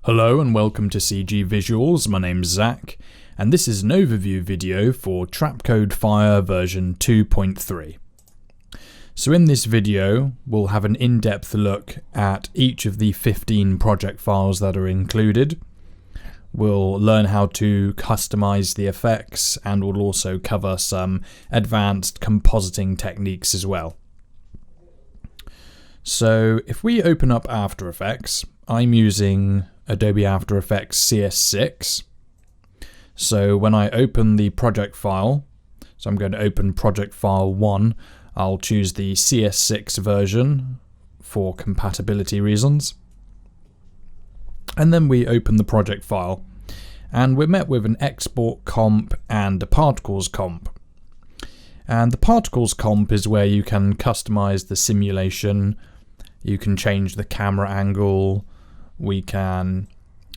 Hello and welcome to CG Visuals. My name's Zach, and this is an overview video for Trapcode Fire version 2.3. So in this video, we'll have an in-depth look at each of the 15 project files that are included. We'll learn how to customize the effects, and we'll also cover some advanced compositing techniques as well. So if we open up After Effects, I'm using Adobe After Effects CS6. So when I open the project file, so I'm going to open project file 1, I'll choose the CS6 version for compatibility reasons. And then we open the project file, and we're met with an export comp and a particles comp. And the particles comp is where you can customize the simulation, you can change the camera angle, we can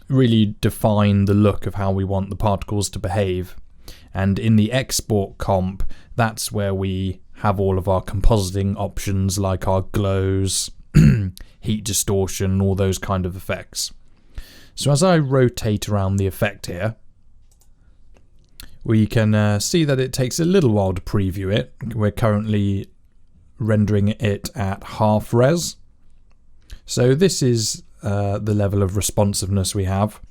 really define the look of how we want the particles to behave. And in the export comp, that's where we have all of our compositing options like our glows, heat distortion, all those kind of effects. So as I rotate around the effect here, we can see that it takes a little while to preview it. We're currently rendering it at half res. So this is the level of responsiveness we have.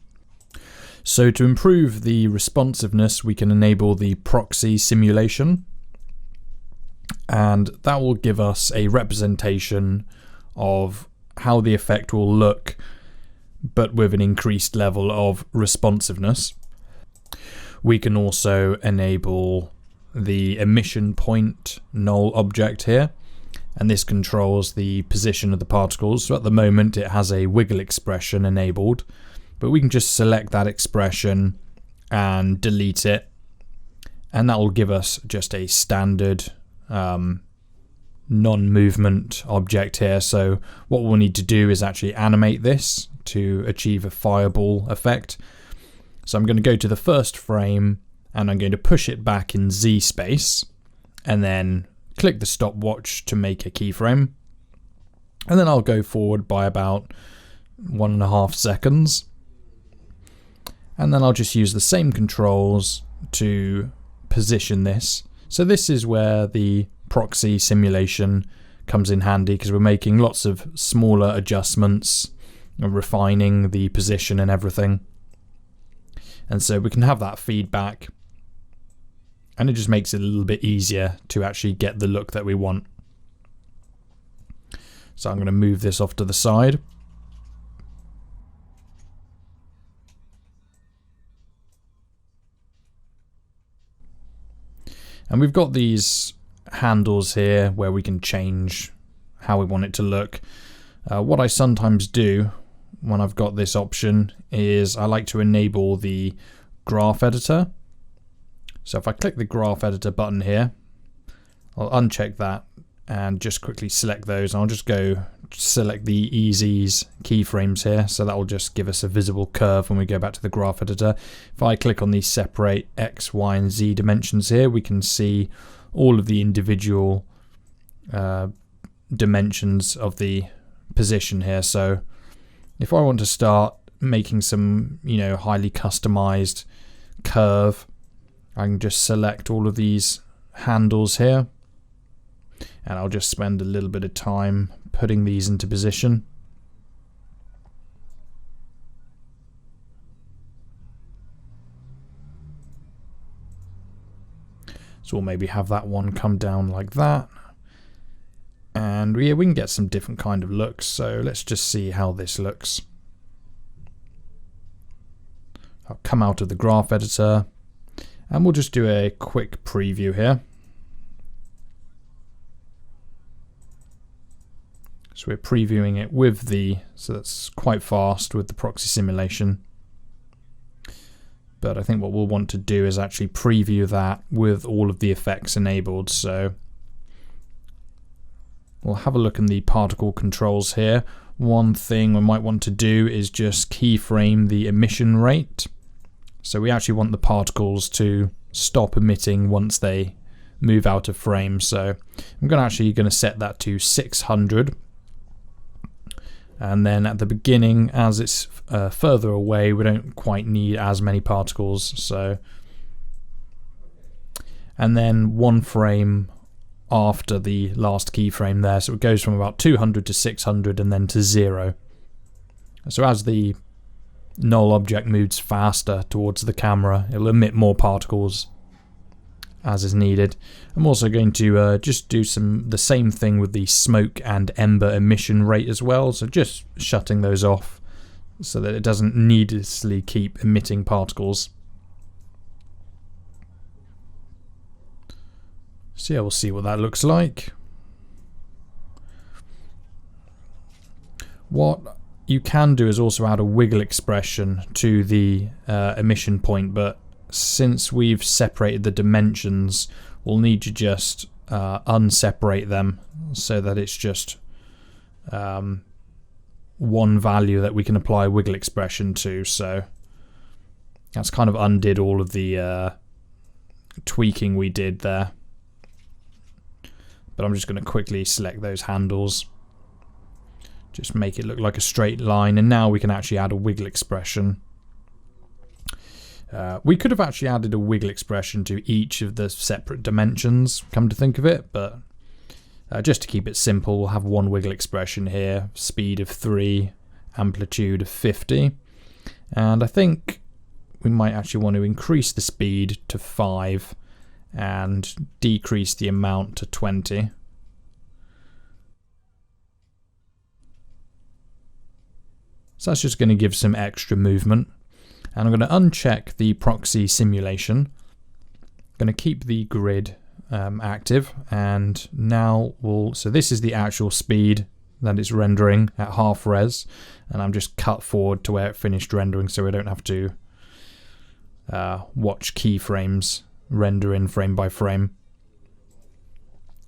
So to improve the responsiveness, we can enable the proxy simulation, and that will give us a representation of how the effect will look, but with an increased level of responsiveness. We can also enable the emission point null object here, and this controls the position of the particles. So at the moment it has a wiggle expression enabled, but we can just select that expression and delete it, and that will give us just a standard non-movement object here. So what we'll need to do is actually animate this to achieve a fireball effect. So I'm going to go to the first frame and I'm going to push it back in Z space, and then click the stopwatch to make a keyframe, and then I'll go forward by about 1.5 seconds, and then I'll just use the same controls to position this. So this is where the proxy simulation comes in handy, because we're making lots of smaller adjustments and refining the position and everything, and so we can have that feedback, and it just makes it a little bit easier to actually get the look that we want. So I'm going to move this off to the side. And we've got these handles here where we can change how we want it to look. What I sometimes do when I've got this option is I like to enable the graph editor. So if I click the graph editor button here, I'll uncheck that and just quickly select those. I'll just go select the easy's keyframes here, so that will just give us a visible curve when we go back to the graph editor. If I click on the separate X, Y, and Z dimensions here, we can see all of the individual dimensions of the position here. So if I want to start making some, highly customized curve, I can just select all of these handles here, and I'll just spend a little bit of time putting these into position. So we'll maybe have that one come down like that, and we can get some different kind of looks. So let's just see how this looks. I'll come out of the graph editor, and we'll just do a quick preview here. So we're previewing it with so that's quite fast with the proxy simulation. But I think what we'll want to do is actually preview that with all of the effects enabled. So we'll have a look in the particle controls here. One thing we might want to do is just keyframe the emission rate. So we actually want the particles to stop emitting once they move out of frame. So I'm actually going to set that to 600. And then at the beginning, as it's further away, we don't quite need as many particles. So, and then one frame after the last keyframe there, so it goes from about 200 to 600 and then to 0. So as the null object moves faster towards the camera, it'll emit more particles as is needed. I'm also going to just do the same thing with the smoke and ember emission rate as well, so just shutting those off so that it doesn't needlessly keep emitting particles. So yeah, we'll see what that looks like. What you can do is also add a wiggle expression to the emission point, but since we've separated the dimensions, we'll need to just unseparate them so that it's just one value that we can apply a wiggle expression to. So that's kind of undid all of the tweaking we did there. But I'm just going to quickly select those handles, just make it look like a straight line, and now we can actually add a wiggle expression. We could have actually added a wiggle expression to each of the separate dimensions, come to think of it, but just to keep it simple, we'll have one wiggle expression here, speed of 3, amplitude of 50, and I think we might actually want to increase the speed to 5 and decrease the amount to 20. So that's just going to give some extra movement. And I'm going to uncheck the proxy simulation. I'm going to keep the grid active, and now so this is the actual speed that it's rendering at half res, and I'm just cut forward to where it finished rendering so we don't have to watch keyframes render in frame by frame.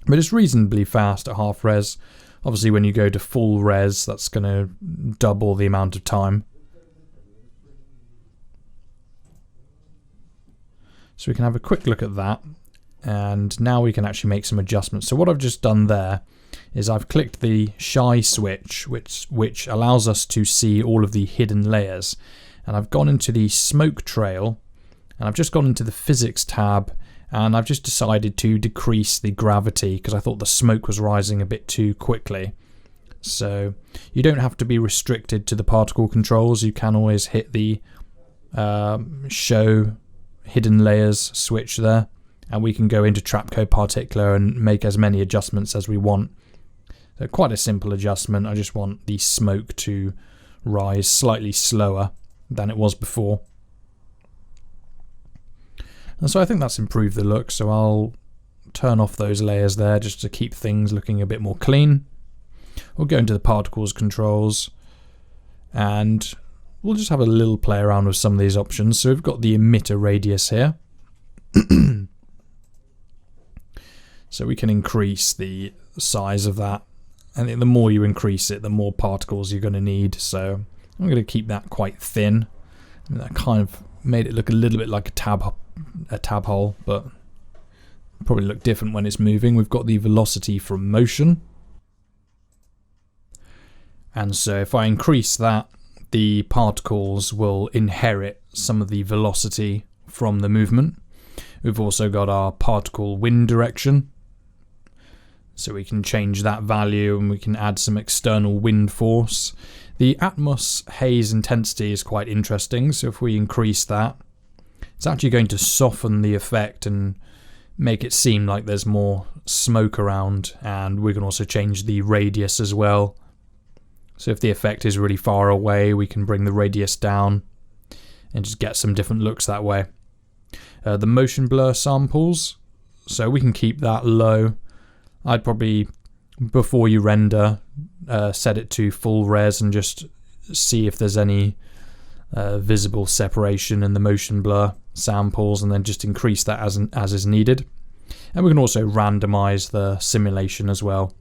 But it's reasonably fast at half res. Obviously when you go to full res, that's going to double the amount of time. So we can have a quick look at that, and now we can actually make some adjustments. So what I've just done there is I've clicked the shy switch, which allows us to see all of the hidden layers, and I've gone into the smoke trail, and I've just gone into the physics tab, and I've just decided to decrease the gravity because I thought the smoke was rising a bit too quickly. So you don't have to be restricted to the particle controls. You can always hit the show hidden layers switch there, and we can go into Trapcode particular and make as many adjustments as we want. So quite a simple adjustment. I just want the smoke to rise slightly slower than it was before. And so I think that's improved the look, so I'll turn off those layers there just to keep things looking a bit more clean. We'll go into the particles controls, and we'll just have a little play around with some of these options. So we've got the emitter radius here. So we can increase the size of that, and the more you increase it, the more particles you're going to need. So I'm going to keep that quite thin. I mean, that kind of made it look a little bit like a tab hole, but probably look different when it's moving. We've got the velocity from motion, and so if I increase that, the particles will inherit some of the velocity from the movement. We've also got our particle wind direction, so we can change that value and we can add some external wind force. The Atmos haze intensity is quite interesting, so if we increase that, it's actually going to soften the effect and make it seem like there's more smoke around, and we can also change the radius as well. So if the effect is really far away, we can bring the radius down and just get some different looks that way. The motion blur samples, so we can keep that low. I'd probably, before you render, set it to full res and just see if there's any visible separation in the motion blur samples, and then just increase that as is needed. And we can also randomize the simulation as well.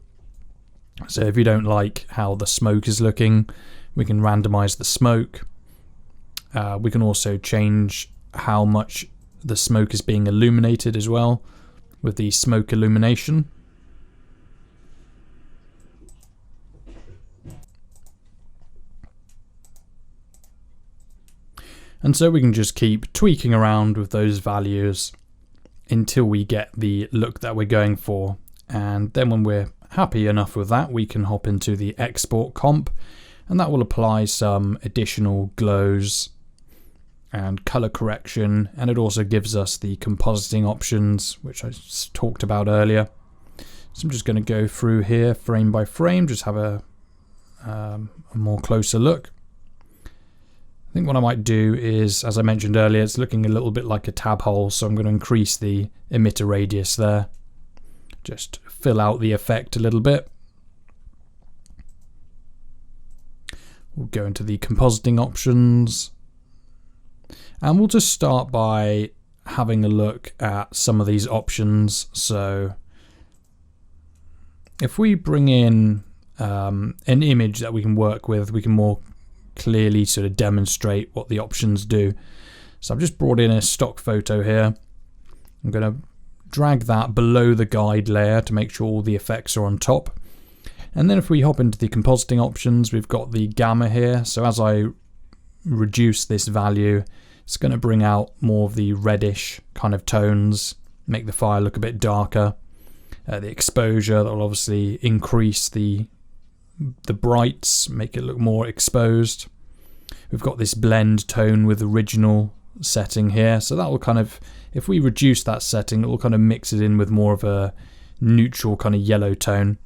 So if you don't like how the smoke is looking, we can randomize the smoke. We can also change how much the smoke is being illuminated as well with the smoke illumination. And so we can just keep tweaking around with those values until we get the look that we're going for. And then when we're happy enough with that, we can hop into the export comp, and that will apply some additional glows and color correction, and it also gives us the compositing options, which I talked about earlier. So I'm just going to go through here frame by frame, just have a more closer look. I think what I might do is, as I mentioned earlier, it's looking a little bit like a tab hole, so I'm going to increase the emitter radius there. Just fill out the effect a little bit. We'll go into the compositing options, and we'll just start by having a look at some of these options. So if we bring in an image that we can work with, we can more clearly sort of demonstrate what the options do. So I've just brought in a stock photo here. I'm going to drag that below the guide layer to make sure all the effects are on top. And then if we hop into the compositing options, we've got the gamma here. So as I reduce this value, it's going to bring out more of the reddish kind of tones, make the fire look a bit darker. The exposure, that will obviously increase the brights, make it look more exposed. We've got this blend tone with original setting here, so that will kind of, if we reduce that setting, it will kind of mix it in with more of a neutral kind of yellow tone.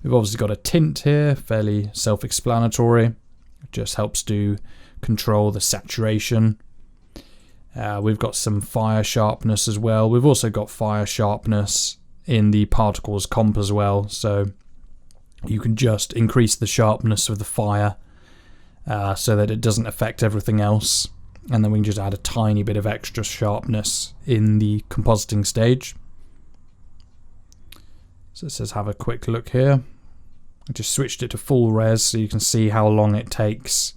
We've obviously got a tint here, fairly self-explanatory. It just helps to control the saturation. We've got some fire sharpness as well. We've also got fire sharpness in the particles comp as well, so you can just increase the sharpness of the fire so that it doesn't affect everything else, and then we can just add a tiny bit of extra sharpness in the compositing stage. So it says have a quick look here. I just switched it to full res so you can see how long it takes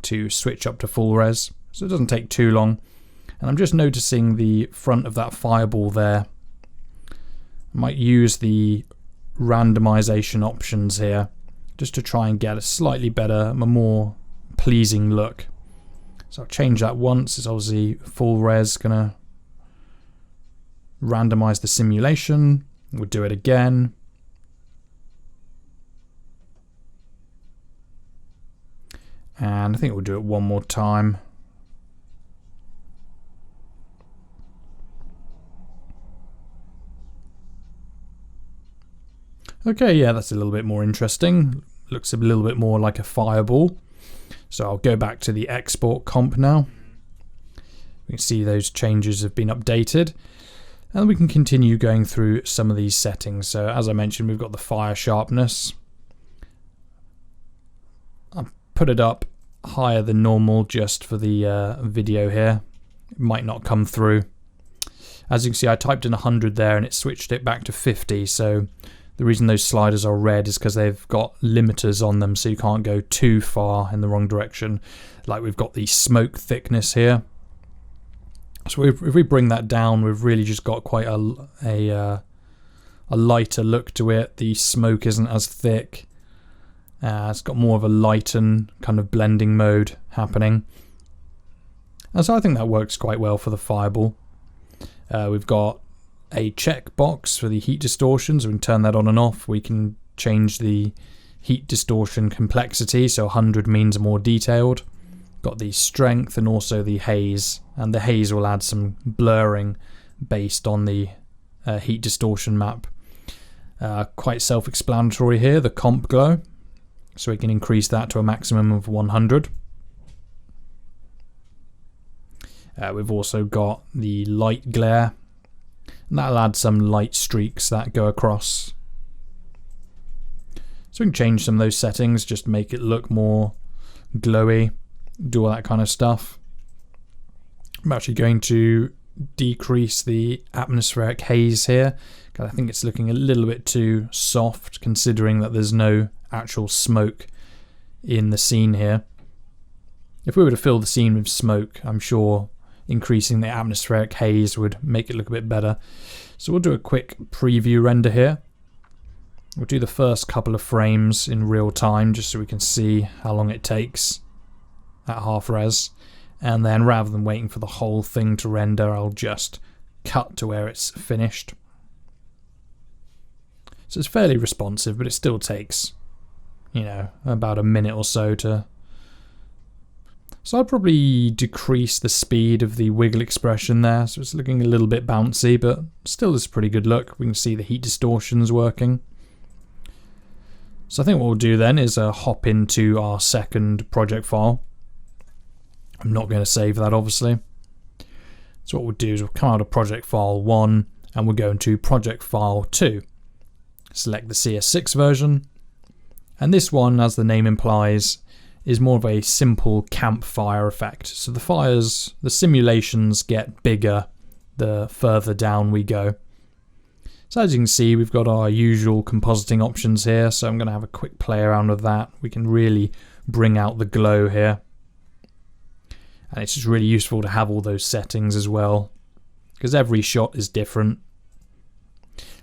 to switch up to full res, so it doesn't take too long. And I'm just noticing the front of that fireball there. I might use the randomization options here just to try and get a slightly better, a more pleasing look. So I'll change that once. It's obviously full res, gonna randomize the simulation. We'll do it again. And I think we'll do it one more time. Okay, yeah, that's a little bit more interesting. Looks a little bit more like a fireball. So I'll go back to the export comp now. We can see those changes have been updated. And we can continue going through some of these settings. So as I mentioned, we've got the fire sharpness. I'll put it up higher than normal just for the video here. It might not come through. As you can see, I typed in 100 there and it switched it back to 50. So the reason those sliders are red is because they've got limiters on them, so you can't go too far in the wrong direction. Like we've got the smoke thickness here. So if we bring that down, we've really just got quite a lighter look to it. The smoke isn't as thick. It's got more of a lighten kind of blending mode happening. And so I think that works quite well for the fireball. We've got a checkbox for the heat distortion, so we can turn that on and off. We can change the heat distortion complexity, so 100 means more detailed. Got the strength and also the haze, and the haze will add some blurring based on the heat distortion map. Quite self-explanatory here, the comp glow, so we can increase that to a maximum of 100. We've also got the light glare, and that'll add some light streaks that go across. So we can change some of those settings just to make it look more glowy, do all that kind of stuff. I'm actually going to decrease the atmospheric haze here, because I think it's looking a little bit too soft considering that there's no actual smoke in the scene here. If we were to fill the scene with smoke, I'm sure increasing the atmospheric haze would make it look a bit better. So we'll do a quick preview render here. We'll do the first couple of frames in real time just so we can see how long it takes at half res. and then rather than waiting for the whole thing to render, I'll just cut to where it's finished. So it's fairly responsive, but it still takes, you know, about a minute or so to... So I'd probably decrease the speed of the wiggle expression there, so it's looking a little bit bouncy, but still is a pretty good look. We can see the heat distortions working. So I think what we'll do then is hop into our second project file. I'm not going to save that, obviously. So what we'll do is we'll come out of project file 1 and we'll go into project file 2. Select the CS6 version, and this one, as the name implies, is more of a simple campfire effect. So the simulations get bigger the further down we go. So as you can see, we've got our usual compositing options here, so I'm going to have a quick play around with that. We can really bring out the glow here. And it's just really useful to have all those settings as well, because every shot is different.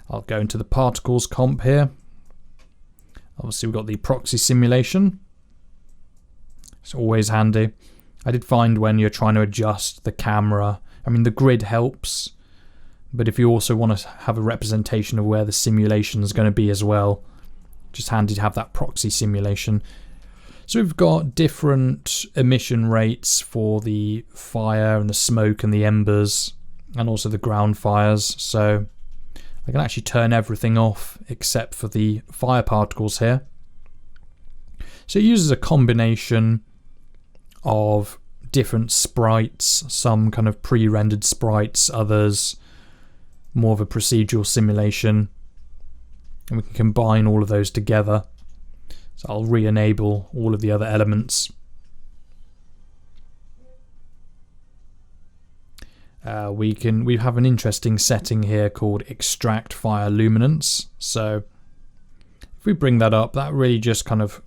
I'll go into the particles comp here. Obviously we've got the proxy simulation. It's always handy. I did find when you're trying to adjust the camera, I mean the grid helps, but if you also want to have a representation of where the simulation is going to be as well, just handy to have that proxy simulation. So we've got different emission rates for the fire and the smoke and the embers, and also the ground fires. So I can actually turn everything off except for the fire particles here. So it uses a combination of different sprites, some kind of pre-rendered sprites, others more of a procedural simulation, and we can combine all of those together. So I'll re-enable all of the other elements. We have an interesting setting here called extract fire luminance. So if we bring that up, that really just kind of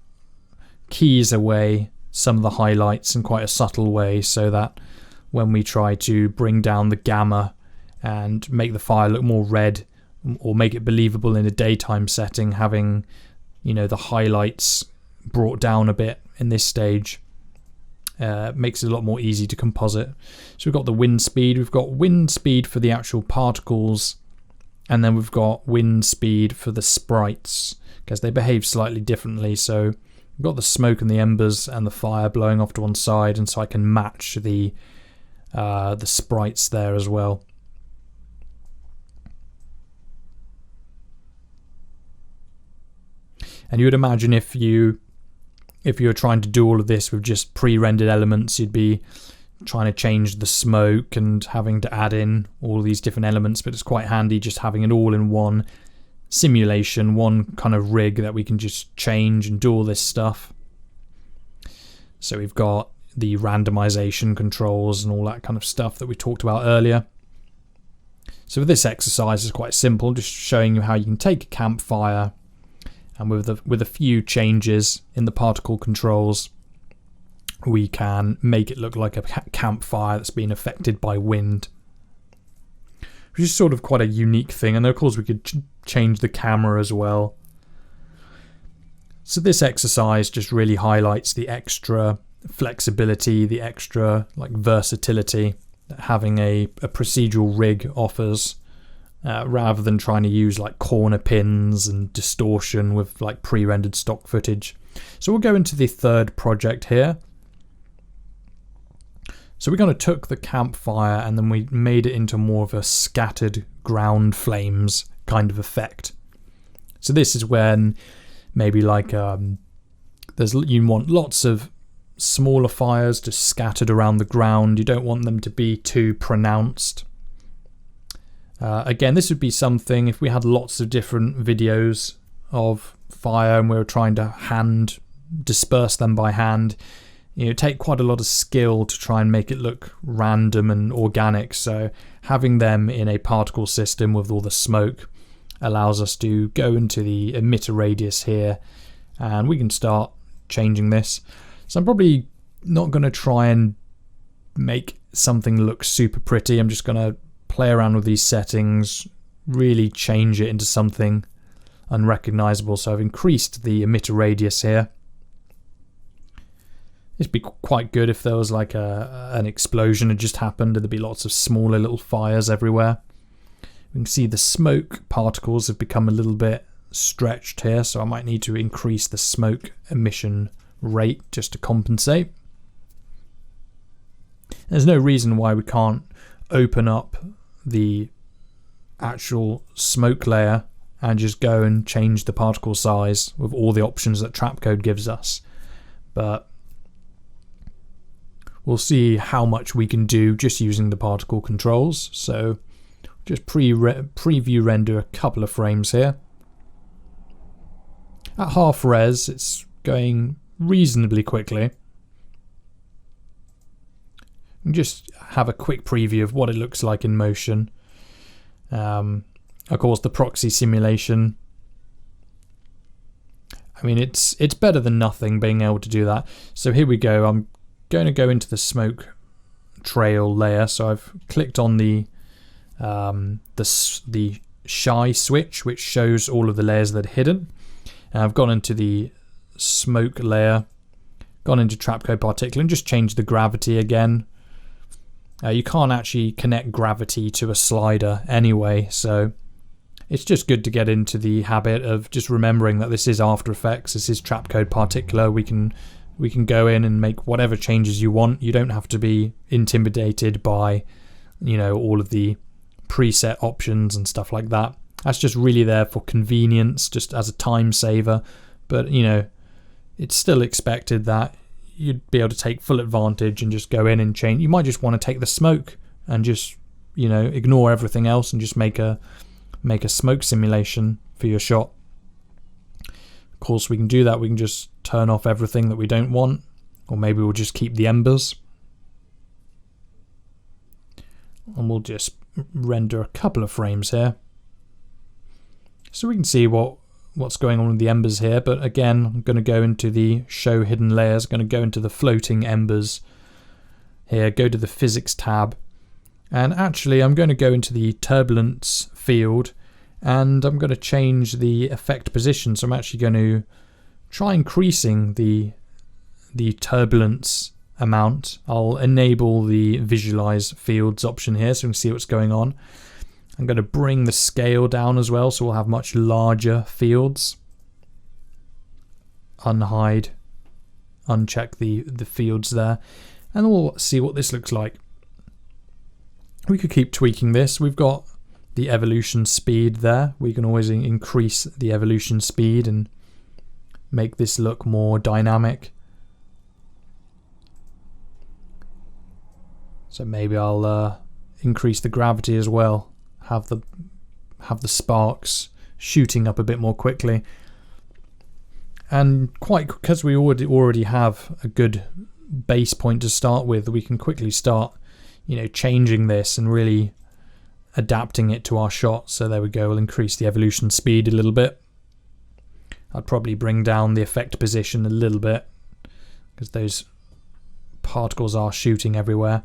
keys away some of the highlights in quite a subtle way, so that when we try to bring down the gamma and make the fire look more red, or make it believable in a daytime setting, having, you know, the highlights brought down a bit in this stage makes it a lot more easy to composite. So we've got the wind speed. We've got wind speed for the actual particles, and then we've got wind speed for the sprites, because they behave slightly differently. So we've got the smoke and the embers and the fire blowing off to one side, and so I can match the sprites there as well. And you would imagine if you were trying to do all of this with just pre-rendered elements, you'd be trying to change the smoke and having to add in all these different elements, but it's quite handy just having it all in one simulation, one kind of rig that we can just change and do all this stuff. So we've got the randomization controls and all that kind of stuff that we talked about earlier. So with this exercise, it's quite simple, just showing you how you can take a campfire, and with a few changes in the particle controls, we can make it look like a campfire that's been affected by wind, which is sort of quite a unique thing. And then of course we could change the camera as well. So this exercise just really highlights the extra flexibility, the extra like versatility that having a procedural rig offers. Rather than trying to use like corner pins and distortion with like pre-rendered stock footage. So we'll go into the third project here. So we kind of took the campfire and then we made it into more of a scattered ground flames kind of effect. So this is when maybe like you want lots of smaller fires just scattered around the ground. You don't want them to be too pronounced. Again, this would be something if we had lots of different videos of fire and we were trying to disperse them by hand. You know, take quite a lot of skill to try and make it look random and organic. So having them in a particle system with all the smoke allows us to go into the emitter radius here, and we can start changing this. So I'm probably not going to try and make something look super pretty. I'm just going to play around with these settings, really change it into something unrecognizable. So I've increased the emitter radius here. It'd be quite good if there was like an explosion had just happened and there'd be lots of smaller little fires everywhere. We can see the smoke particles have become a little bit stretched here, so I might need to increase the smoke emission rate just to compensate. There's no reason why we can't open up the actual smoke layer and just go and change the particle size with all the options that Trapcode gives us. But we'll see how much we can do just using the particle controls. So just preview render a couple of frames here. At half res, it's going reasonably quickly. And just have a quick preview of what it looks like in motion. Of course, the proxy simulation, I mean, it's better than nothing being able to do that. So here we go. I'm going to go into the smoke trail layer. So I've clicked on the shy switch, which shows all of the layers that are hidden. And I've gone into the smoke layer, gone into Trapcode particle, and just changed the gravity again. You can't actually connect gravity to a slider anyway, so it's just good to get into the habit of just remembering that this is After Effects, this is Trapcode particular. We can go in and make whatever changes you want. You don't have to be intimidated by, you know, all of the preset options and stuff like that. That's just really there for convenience, just as a time saver. But, you know, it's still expected that you'd be able to take full advantage and just go in and change. You might just want to take the smoke and just, you know, ignore everything else and just make a smoke simulation for your shot. Of course, we can do that. We can just turn off everything that we don't want, or maybe we'll just keep the embers. And we'll just render a couple of frames here, so we can see what's going on with the embers here. But again, I'm going to go into the show hidden layers, I'm going to go into the floating embers here, go to the physics tab, and actually I'm going to go into the turbulence field and I'm going to change the effect position. So I'm actually going to try increasing the turbulence amount. I'll enable the visualize fields option here so we can see what's going on. I'm going to bring the scale down as well, so we'll have much larger fields. Unhide, uncheck the fields there, and we'll see what this looks like. We could keep tweaking this. We've got the evolution speed there. We can always increase the evolution speed and make this look more dynamic. So maybe I'll increase the gravity as well. Have the sparks shooting up a bit more quickly, and because we already have a good base point to start with, we can quickly start, you know, changing this and really adapting it to our shot. So there we go. We'll increase the evolution speed a little bit. I'd probably bring down the effect position a little bit because those particles are shooting everywhere.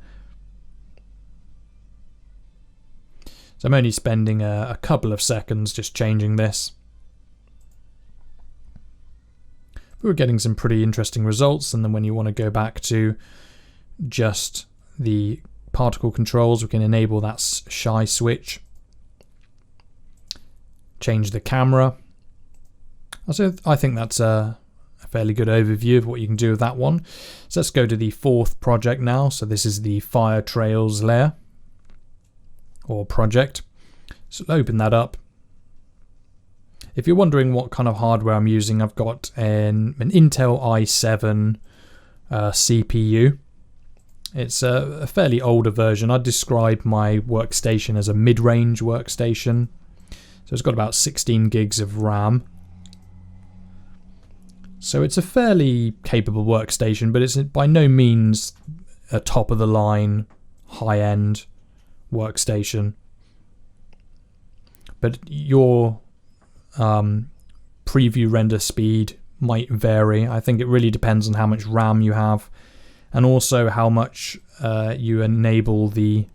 So I'm only spending a couple of seconds just changing this. But we're getting some pretty interesting results, and then when you want to go back to just the particle controls, we can enable that shy switch. Change the camera. So I think that's a fairly good overview of what you can do with that one. So let's go to the fourth project now. So this is the fire trails layer, or project. So open that up. If you're wondering what kind of hardware I'm using, I've got an Intel i7 CPU. It's a fairly older version. I'd describe my workstation as a mid-range workstation. So it's got about 16 gigs of RAM. So it's a fairly capable workstation, but it's by no means a top-of-the-line, high-end workstation. But your preview render speed might vary. I think it really depends on how much RAM you have, and also how much you enable the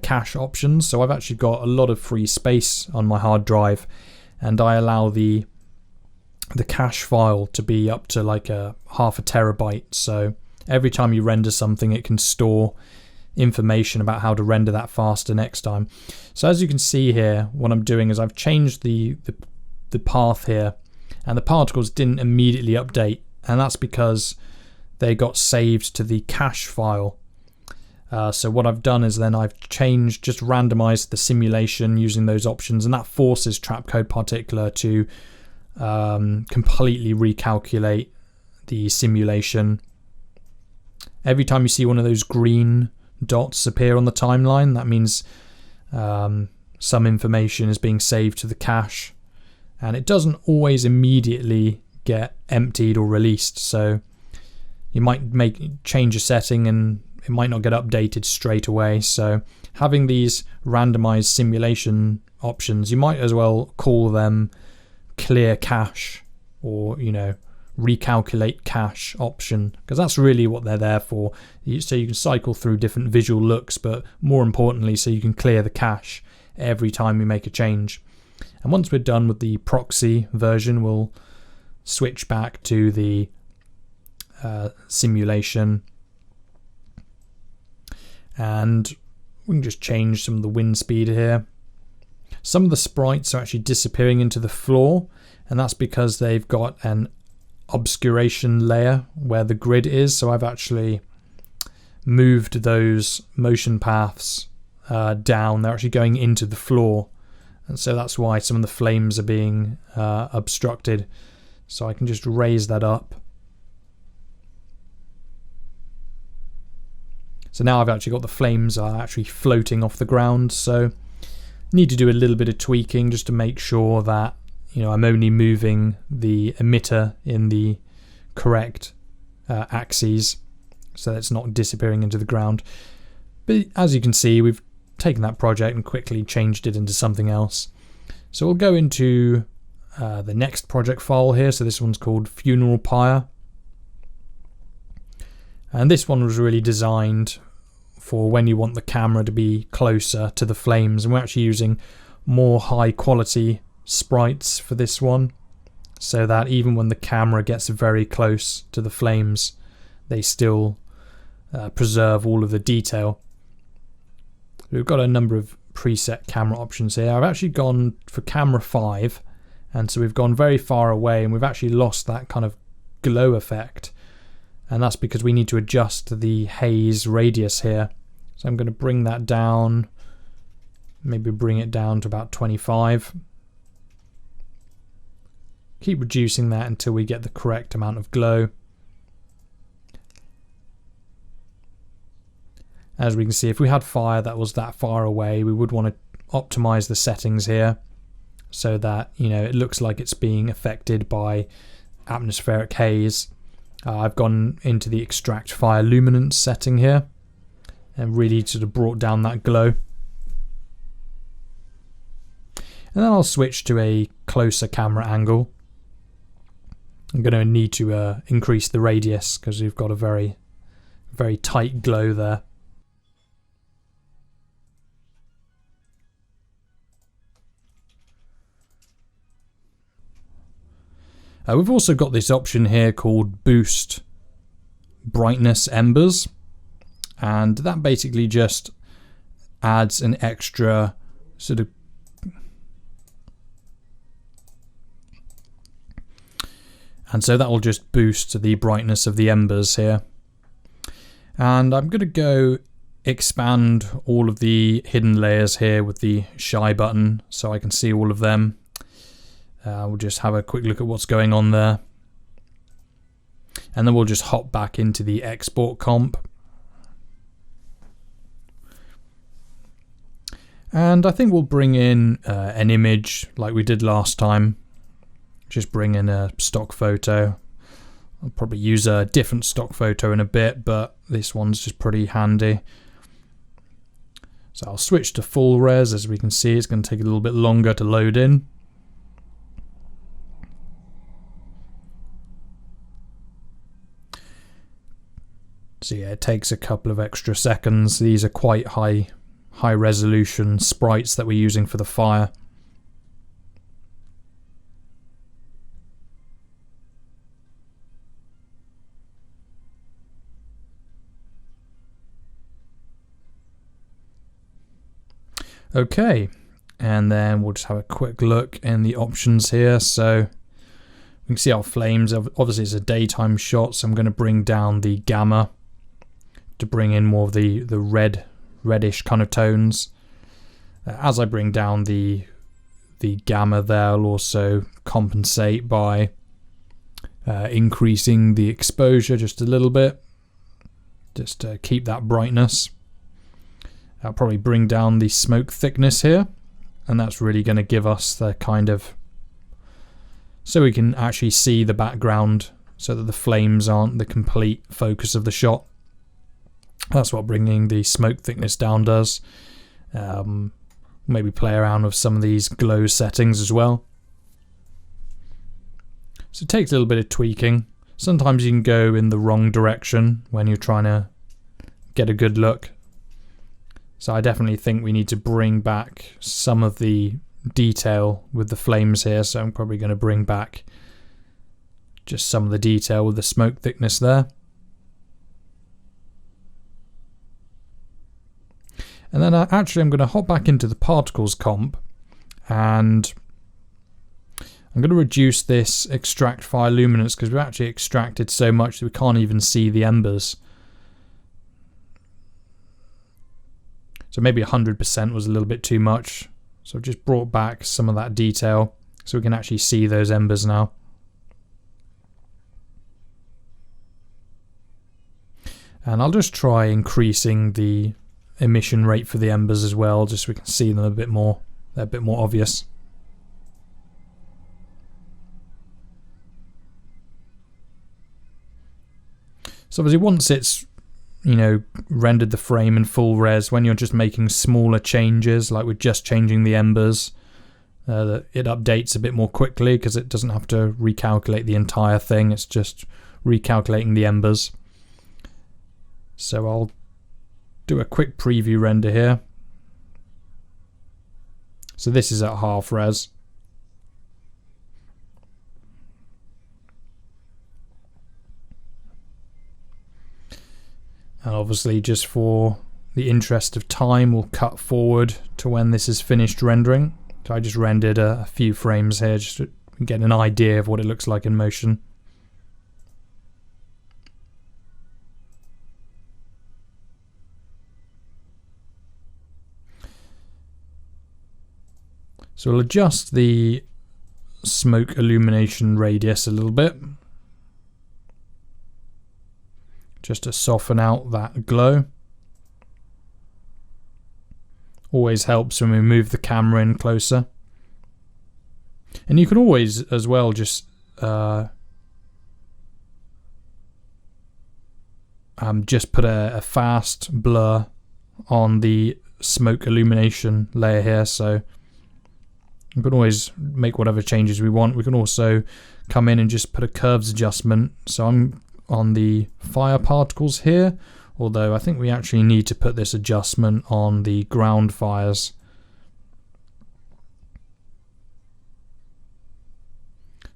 cache options. So I've actually got a lot of free space on my hard drive, and I allow the cache file to be up to like half a terabyte. So every time you render something, it can store information about how to render that faster next time. So as you can see here, what I'm doing is I've changed the path here, and the particles didn't immediately update, and that's because they got saved to the cache file. So what I've done is then I've just randomized the simulation using those options, and that forces Trapcode Particular to completely recalculate the simulation. Every time you see one of those green dots appear on the timeline, that means some information is being saved to the cache, and it doesn't always immediately get emptied or released. So you might change a setting and it might not get updated straight away. So having these randomized simulation options, you might as well call them clear cache, or recalculate cache option, because that's really what they're there for. So you can cycle through different visual looks, but more importantly, so you can clear the cache every time you make a change. And once we're done with the proxy version, we'll switch back to the simulation, and we can just change some of the wind speed here. Some of the sprites are actually disappearing into the floor, and that's because they've got an obscuration layer where the grid is. So I've actually moved those motion paths down. They're actually going into the floor, and so that's why some of the flames are being obstructed. So I can just raise that up. So now I've actually got the flames are actually floating off the ground. So need to do a little bit of tweaking just to make sure that I'm only moving the emitter in the correct axes, so that it's not disappearing into the ground. But as you can see, we've taken that project and quickly changed it into something else. So we'll go into the next project file here. So this one's called Funeral Pyre, and this one was really designed for when you want the camera to be closer to the flames, and we're actually using more high quality sprites for this one, so that even when the camera gets very close to the flames, they still preserve all of the detail. We've got a number of preset camera options here. I've actually gone for camera 5, and so we've gone very far away, and we've actually lost that kind of glow effect, and that's because we need to adjust the haze radius here. So I'm going to bring that down, maybe bring it down to about 25. Keep reducing that until we get the correct amount of glow. As we can see, if we had fire that was that far away, we would want to optimize the settings here so that it looks like it's being affected by atmospheric haze. I've gone into the extract fire luminance setting here and really sort of brought down that glow. And then I'll switch to a closer camera angle. I'm going to need to increase the radius because we've got a very, very tight glow there. We've also got this option here called Boost Brightness Embers, and that basically just adds an extra sort of and so that will just boost the brightness of the embers here. And I'm going to go expand all of the hidden layers here with the shy button so I can see all of them. We'll just have a quick look at what's going on there. And then we'll just hop back into the export comp. And I think we'll bring in an image like we did last time. Just bring in a stock photo. I'll probably use a different stock photo in a bit, but this one's just pretty handy. So I'll switch to full res. As we can see, it's going to take a little bit longer to load in. So yeah, it takes a couple of extra seconds. These are quite high resolution sprites that we're using for the fire. Okay, and then we'll just have a quick look in the options here. So we can see our flames. Obviously it's a daytime shot, so I'm going to bring down the gamma to bring in more of the reddish kind of tones. As I bring down the gamma there, I'll also compensate by increasing the exposure just a little bit, just to keep that brightness. I'll probably bring down the smoke thickness here, and that's really going to give us the kind of, so we can actually see the background so that the flames aren't the complete focus of the shot. That's what bringing the smoke thickness down does. Maybe play around with some of these glow settings as well. So it takes a little bit of tweaking. Sometimes you can go in the wrong direction when you're trying to get a good look. So I definitely think we need to bring back some of the detail with the flames here. So I'm probably going to bring back just some of the detail with the smoke thickness there. And then actually I'm going to hop back into the particles comp, and I'm going to reduce this extract fire luminance because we've actually extracted so much that we can't even see the embers. So maybe 100% was a little bit too much. So I've just brought back some of that detail so we can actually see those embers now. And I'll just try increasing the emission rate for the embers as well, just so we can see them a bit more. They're a bit more obvious. So obviously once it's, you know, rendered the frame in full res, when you're just making smaller changes, like we're just changing the embers, it updates a bit more quickly because it doesn't have to recalculate the entire thing. It's just recalculating the embers. So I'll do a quick preview render here. So this is at half res. And obviously just for the interest of time, we'll cut forward to when this is finished rendering. So I just rendered a few frames here just to get an idea of what it looks like in motion. So we'll adjust the smoke illumination radius a little bit, just to soften out that glow. Always helps when we move the camera in closer. And you can always as well just put a fast blur on the smoke illumination layer here, so we can always make whatever changes we want. We can also come in and just put a curves adjustment. So I'm on the fire particles here, although I think we actually need to put this adjustment on the ground fires.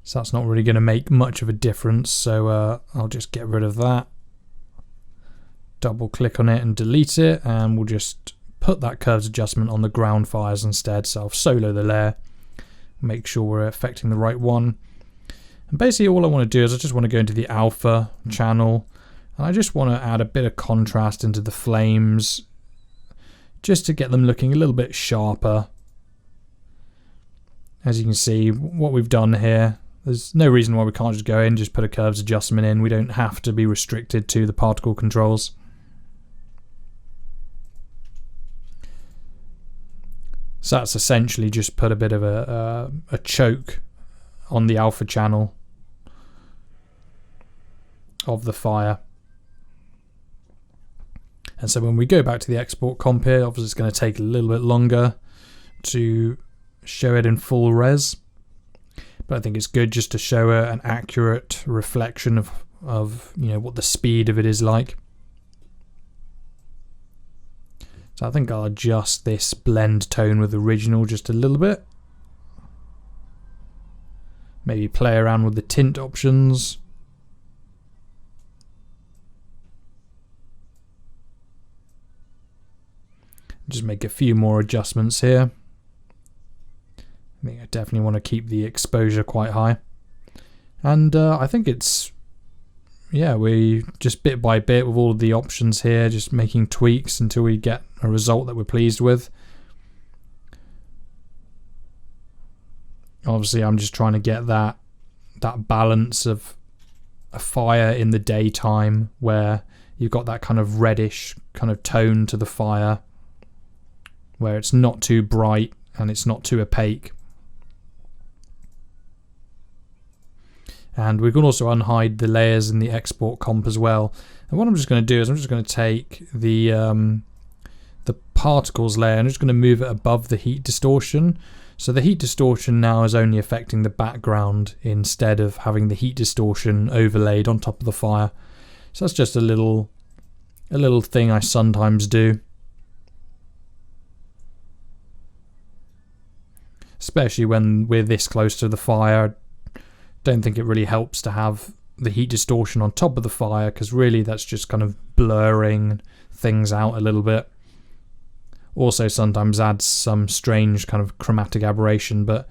So that's not really going to make much of a difference, so I'll just get rid of that. Double click on it and delete it, and we'll just put that curves adjustment on the ground fires instead. So I'll solo the layer, make sure we're affecting the right one. And basically all I want to do is I just want to go into the alpha channel, and I just want to add a bit of contrast into the flames just to get them looking a little bit sharper. As you can see, what we've done here, there's no reason why we can't just go in, just put a curves adjustment in. We don't have to be restricted to the particle controls. So that's essentially just put a bit of a choke on the alpha channel of the fire. And so when we go back to the export comp here, obviously it's going to take a little bit longer to show it in full res. But I think it's good just to show an accurate reflection of you know what the speed of it is like. So I think I'll adjust this blend tone with original just a little bit. Maybe play around with the tint options. Just make a few more adjustments here. I think I definitely want to keep the exposure quite high. And I think it's, yeah, we just bit by bit with all of the options here, just making tweaks until we get a result that we're pleased with. Obviously, I'm just trying to get that balance of a fire in the daytime where you've got that kind of reddish kind of tone to the fire, where it's not too bright and it's not too opaque. And we can also unhide the layers in the export comp as well. And what I'm just going to do is I'm just going to take the particles layer and I'm just going to move it above the heat distortion. So the heat distortion now is only affecting the background instead of having the heat distortion overlaid on top of the fire. So that's just a little thing I sometimes do. Especially when we're this close to the fire. Don't think it really helps to have the heat distortion on top of the fire, because really that's just kind of blurring things out a little bit. Also sometimes adds some strange kind of chromatic aberration, but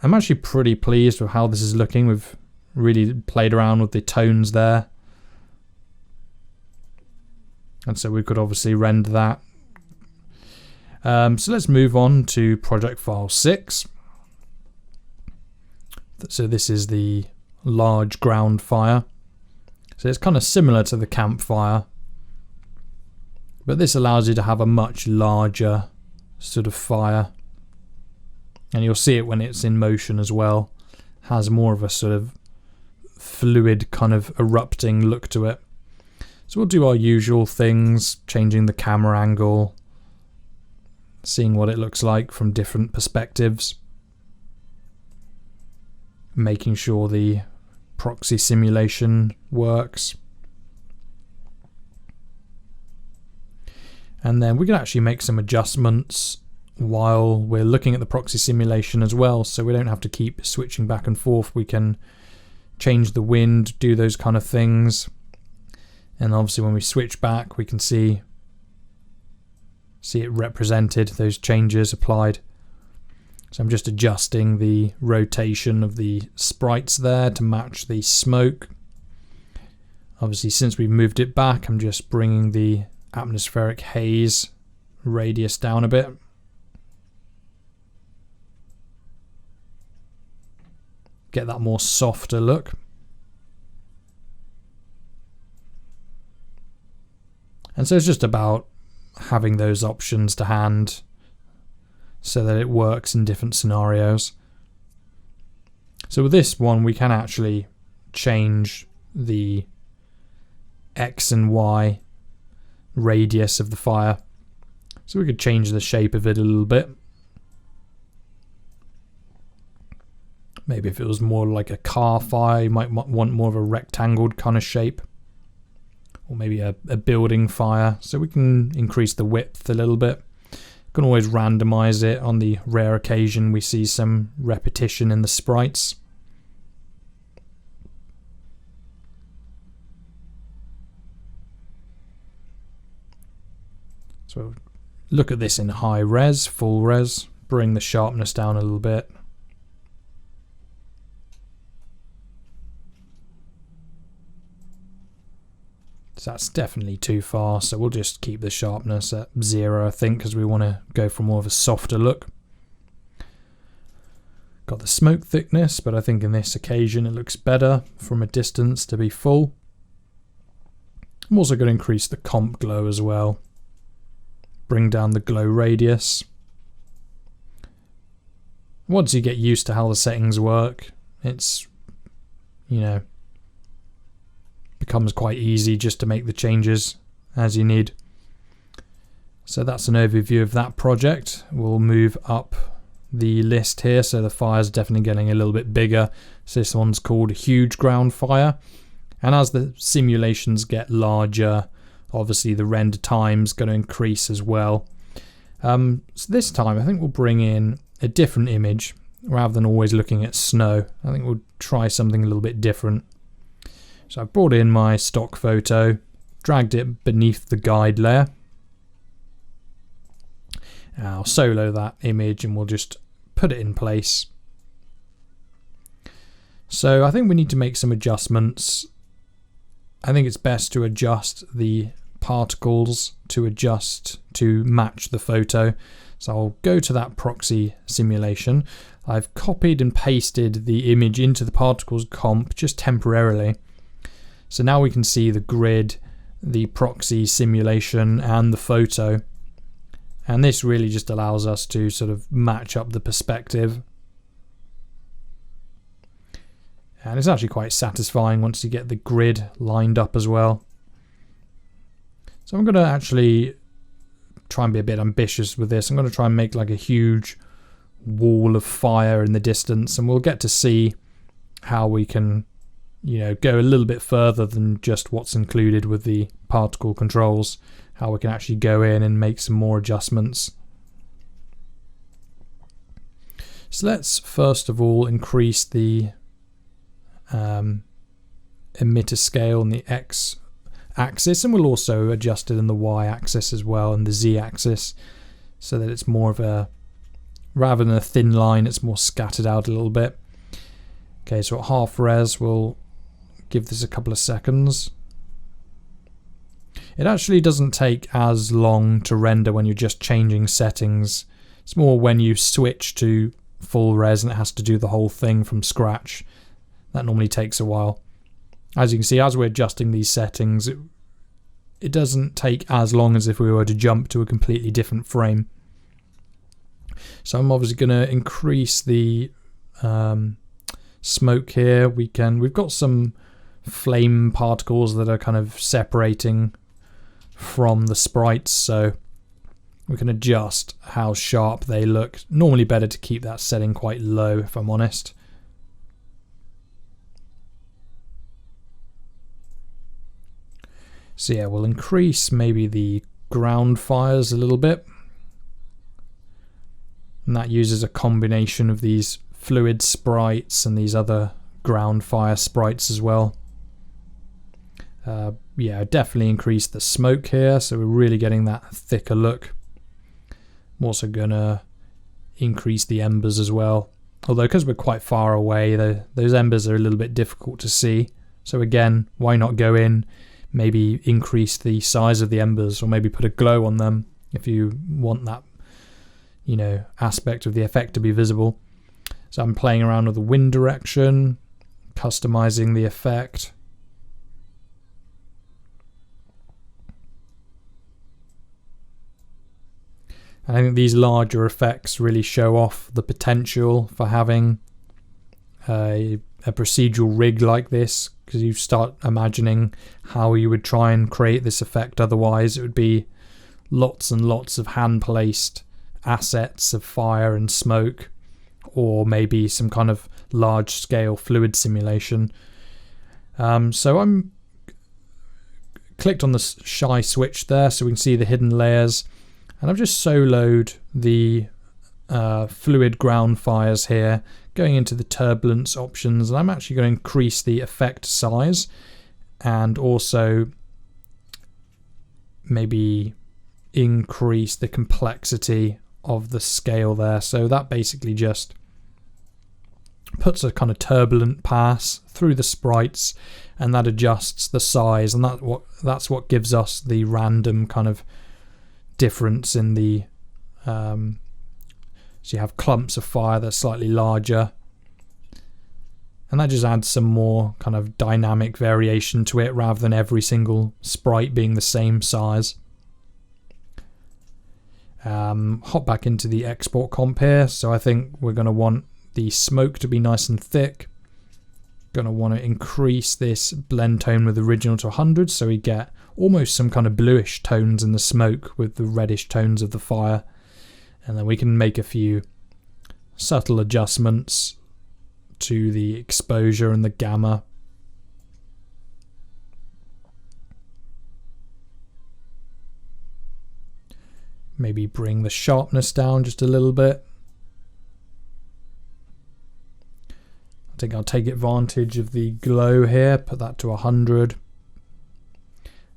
I'm actually pretty pleased with how this is looking. We've really played around with the tones there. And so we could obviously render that. So let's move on to project file 6. So this is the large ground fire. So it's kind of similar to the campfire, but this allows you to have a much larger sort of fire. And you'll see it when it's in motion as well. Has more of a sort of fluid kind of erupting look to it. So we'll do our usual things, changing the camera angle, seeing what it looks like from different perspectives, making sure the proxy simulation works. And then we can actually make some adjustments while we're looking at the proxy simulation as well, so we don't have to keep switching back and forth. We can change the wind, do those kind of things. And obviously when we switch back, we can see it represented, those changes applied. So I'm just adjusting the rotation of the sprites there to match the smoke. Obviously, since we've moved it back, I'm just bringing the atmospheric haze radius down a bit. Get that more softer look. And so it's just about having those options to hand so that it works in different scenarios. So with this one, we can actually change the X and Y radius of the fire. So we could change the shape of it a little bit. Maybe if it was more like a car fire, you might want more of a rectangled kind of shape. Or maybe a building fire. So we can increase the width a little bit. Can always randomize it on the rare occasion we see some repetition in the sprites. So look at this in high res, full res, bring the sharpness down a little bit. So that's definitely too far, so we'll just keep the sharpness at 0, I think, because we want to go for more of a softer look. Got the smoke thickness, but I think in this occasion it looks better from a distance to be full. I'm also going to increase the comp glow as well. Bring down the glow radius. Once you get used to how the settings work, it's, you know, becomes quite easy just to make the changes as you need. So that's an overview of that project. We'll move up the list here. So the fire's definitely getting a little bit bigger. So this one's called Huge Ground Fire. And as the simulations get larger, obviously the render time's going to increase as well. So this time I think we'll bring in a different image rather than always looking at snow. I think we'll try something a little bit different. So I've brought in my stock photo, dragged it beneath the guide layer. I'll solo that image and we'll just put it in place. So I think we need to make some adjustments. I think it's best to adjust the particles to match the photo. So I'll go to that proxy simulation. I've copied and pasted the image into the particles comp just temporarily. So now we can see the grid, the proxy simulation and the photo. And this really just allows us to sort of match up the perspective. And it's actually quite satisfying once you get the grid lined up as well. So I'm going to actually try and be a bit ambitious with this. I'm going to try and make like a huge wall of fire in the distance, and we'll get to see how we can, you know, go a little bit further than just what's included with the particle controls, how we can actually go in and make some more adjustments. So let's first of all increase the emitter scale on the X axis, and we'll also adjust it in the Y axis as well and the Z axis, so that it's more of a, rather than a thin line, it's more scattered out a little bit. Okay, so at half res we'll give this a couple of seconds. It actually doesn't take as long to render when you're just changing settings. It's more when you switch to full res and it has to do the whole thing from scratch. That normally takes a while. As you can see, as we're adjusting these settings, it doesn't take as long as if we were to jump to a completely different frame. So I'm obviously going to increase the smoke here. We've got some flame particles that are kind of separating from the sprites, so we can adjust how sharp they look. Normally better to keep that setting quite low, if I'm honest. So yeah, we'll increase maybe the ground fires a little bit. And that uses a combination of these fluid sprites and these other ground fire sprites as well. Yeah, definitely increase the smoke here, so we're really getting that thicker look. I'm also going to increase the embers as well. Although, because we're quite far away, those embers are a little bit difficult to see. So again, why not go in, maybe increase the size of the embers, or maybe put a glow on them if you want that, you know, aspect of the effect to be visible. So I'm playing around with the wind direction, customizing the effect. I think these larger effects really show off the potential for having a procedural rig like this, because you start imagining how you would try and create this effect. Otherwise it would be lots and lots of hand-placed assets of fire and smoke, or maybe some kind of large-scale fluid simulation. So I'm clicked on the shy switch there so we can see the hidden layers, and I've just soloed the fluid ground fires here, going into the turbulence options, and I'm actually going to increase the effect size and also maybe increase the complexity of the scale there. So that basically just puts a kind of turbulent pass through the sprites, and that adjusts the size, and that's what gives us the random kind of difference in the so you have clumps of fire that are slightly larger, and that just adds some more kind of dynamic variation to it rather than every single sprite being the same size. Hop back into the export comp here. So I think we're going to want the smoke to be nice and thick. Going to want to increase this blend tone with original to 100, so we get almost some kind of bluish tones in the smoke with the reddish tones of the fire. And then we can make a few subtle adjustments to the exposure and the gamma. Maybe bring the sharpness down just a little bit. I think I'll take advantage of the glow here, put that to 100.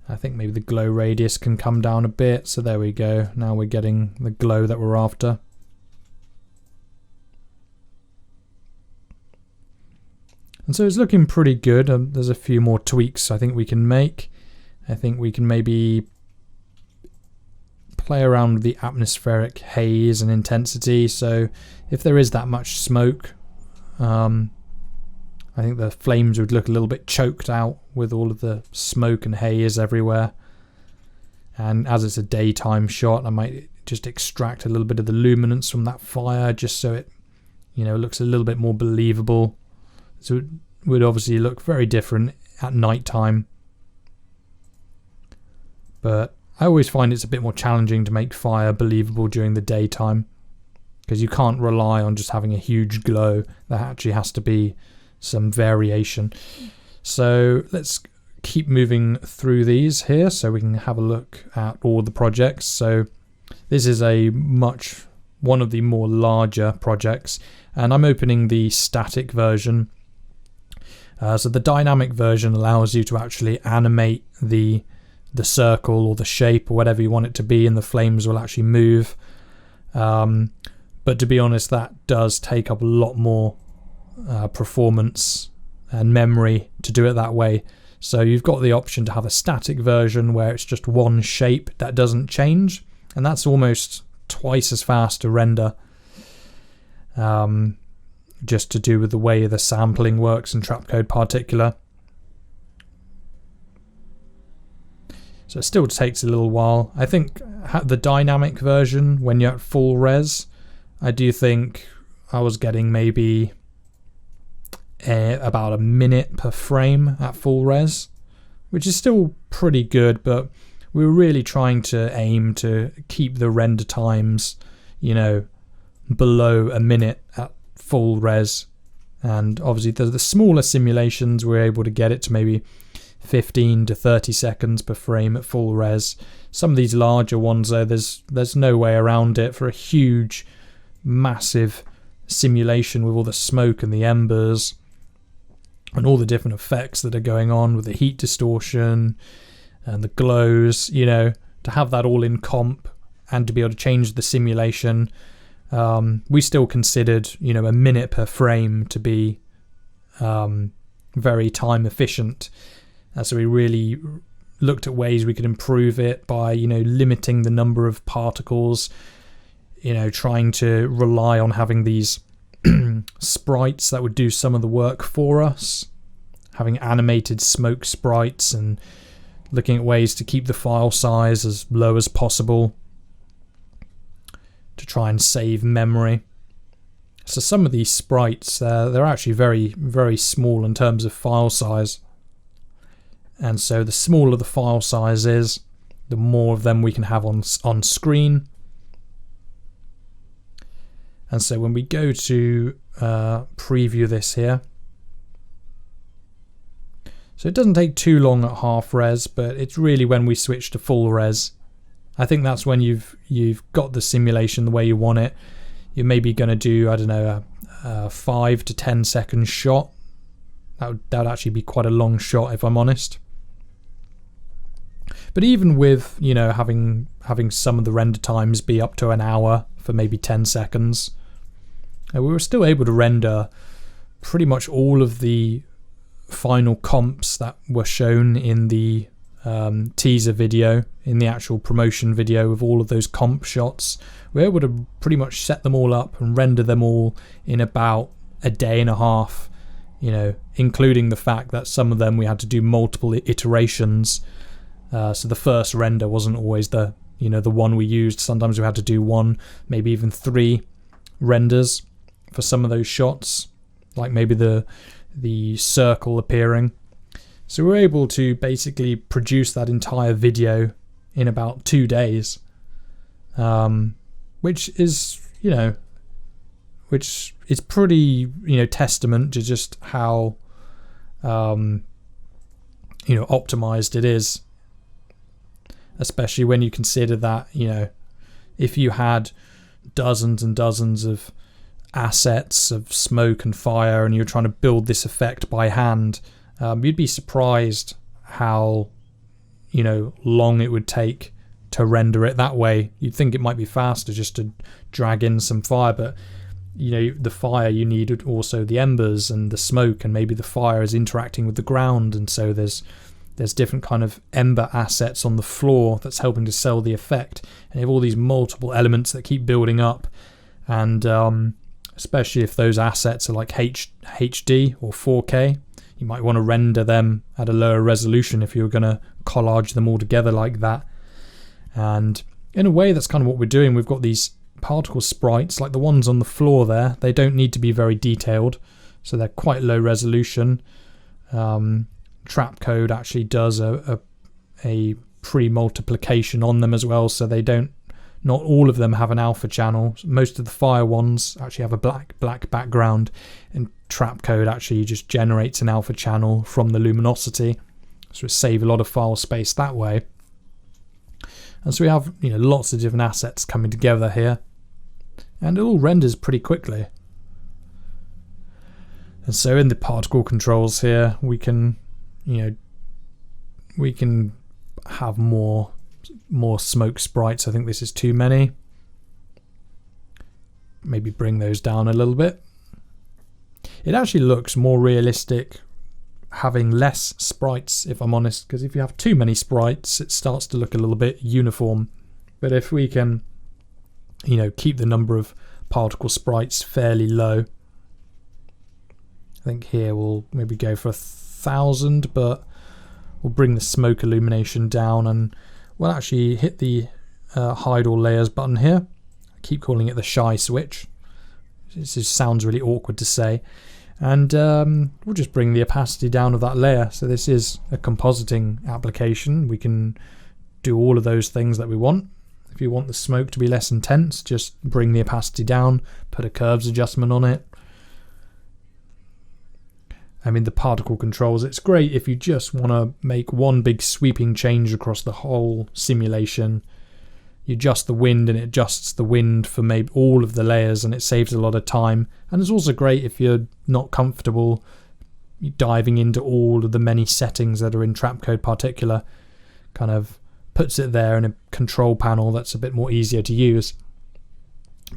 I think maybe the glow radius can come down a bit. So there we go. Now we're getting the glow that we're after. And so it's looking pretty good. There's a few more tweaks I think we can make. I think we can maybe play around with the atmospheric haze and intensity. So if there is that much smoke, I think the flames would look a little bit choked out with all of the smoke and haze everywhere. And as it's a daytime shot, I might just extract a little bit of the luminance from that fire just so it, looks a little bit more believable. So it would obviously look very different at night time. But I always find it's a bit more challenging to make fire believable during the daytime, because you can't rely on just having a huge glow. There actually has to be some variation. So let's keep moving through these here so we can have a look at all the projects. So this is one of the more larger projects, and I'm opening the static version. So the dynamic version allows you to actually animate the circle or the shape or whatever you want it to be, and the flames will actually move. But to be honest, that does take up a lot more performance and memory to do it that way. So you've got the option to have a static version where it's just one shape that doesn't change, and that's almost twice as fast to render. Just to do with the way the sampling works in Trapcode particular. So it still takes a little while. I think the dynamic version, when you're at full res, I do think I was getting maybe about a minute per frame at full res, which is still pretty good, but we were really trying to aim to keep the render times, below a minute at full res. And obviously the smaller simulations we're able to get it to maybe 15 to 30 seconds per frame at full res. Some of these larger ones though, there's no way around it. For a huge massive simulation with all the smoke and the embers and all the different effects that are going on with the heat distortion and the glows, to have that all in comp and to be able to change the simulation, we still considered, a minute per frame to be very time efficient. So we really looked at ways we could improve it by, limiting the number of particles, trying to rely on having these sprites that would do some of the work for us, having animated smoke sprites, and looking at ways to keep the file size as low as possible to try and save memory. So some of these sprites, they're actually very, very small in terms of file size. And so the smaller the file size is, the more of them we can have on screen. And so when we go to preview this here, so it doesn't take too long at half res, but it's really when we switch to full res. I think that's when you've got the simulation the way you want it. You're maybe going to do, I don't know, a 5 to 10 second shot. That would actually be quite a long shot, if I'm honest. But even with, having some of the render times be up to an hour for maybe 10 seconds, we were still able to render pretty much all of the final comps that were shown in the teaser video, in the actual promotion video with all of those comp shots. We're able to pretty much set them all up and render them all in about a day and a half, including the fact that some of them we had to do multiple iterations. So the first render wasn't always the one we used. Sometimes we had to do 1, maybe even 3 renders for some of those shots, like maybe the circle appearing. So we're able to basically produce that entire video in about 2 days, which is pretty testament to just how optimized it is. Especially when you consider that, if you had dozens and dozens of assets of smoke and fire and you're trying to build this effect by hand, you'd be surprised how long it would take to render it that way. You'd think it might be faster just to drag in some fire, but the fire, you need also the embers and the smoke, and maybe the fire is interacting with the ground, and so there's different kind of ember assets on the floor that's helping to sell the effect, and you have all these multiple elements that keep building up, and especially if those assets are like HD or 4K, you might want to render them at a lower resolution if you're going to collage them all together like that. And in a way, that's kind of what we're doing. We've got these particle sprites, like the ones on the floor there. They don't need to be very detailed, so they're quite low resolution. Trapcode actually does a pre-multiplication on them as well, so not all of them have an alpha channel. Most of the fire ones actually have a black background, and Trapcode actually just generates an alpha channel from the luminosity, so it saves a lot of file space that way. And so we have lots of different assets coming together here, and it all renders pretty quickly. And so in the particle controls here, we can have more smoke sprites. I think this is too many. Maybe bring those down a little bit. It actually looks more realistic having less sprites, if I'm honest, because if you have too many sprites, it starts to look a little bit uniform. But if we can keep the number of particle sprites fairly low, I think here we'll maybe go for 1,000, but we'll bring the smoke illumination down, and we'll actually hit the hide all layers button here. I keep calling it the shy switch. This just sounds really awkward to say. And we'll just bring the opacity down of that layer. So this is a compositing application. We can do all of those things that we want. If you want the smoke to be less intense, just bring the opacity down, put a curves adjustment on it. I mean, the particle controls, it's great if you just want to make one big sweeping change across the whole simulation. You adjust the wind and it adjusts the wind for maybe all of the layers, and it saves a lot of time. And it's also great if you're not comfortable diving into all of the many settings that are in Trapcode Particular. Kind of puts it there in a control panel that's a bit more easier to use.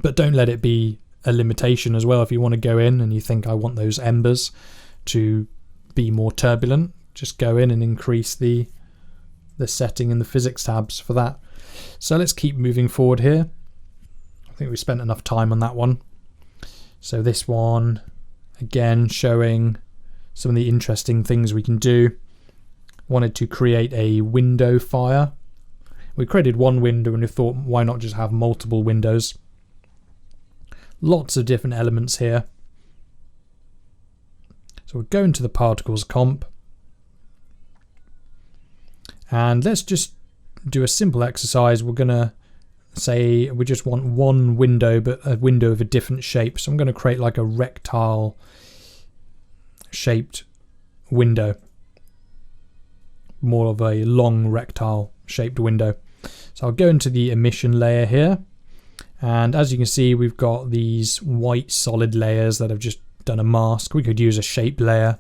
But don't let it be a limitation as well. If you want to go in and you think, I want those embers to be more turbulent, just go in and increase the setting in the physics tabs for that. So let's keep moving forward here. I think we spent enough time on that one. So this one, again, showing some of the interesting things we can do. Wanted to create a window fire. We created one window and we thought, why not just have multiple windows? Lots of different elements here. So we'll go into the particles comp. And let's just do a simple exercise. We're going to say we just want one window, but a window of a different shape. So I'm going to create like a rectangle shaped window. More of a long rectangle shaped window. So I'll go into the emission layer here. And as you can see, we've got these white solid layers that have just done a mask. We could use a shape layer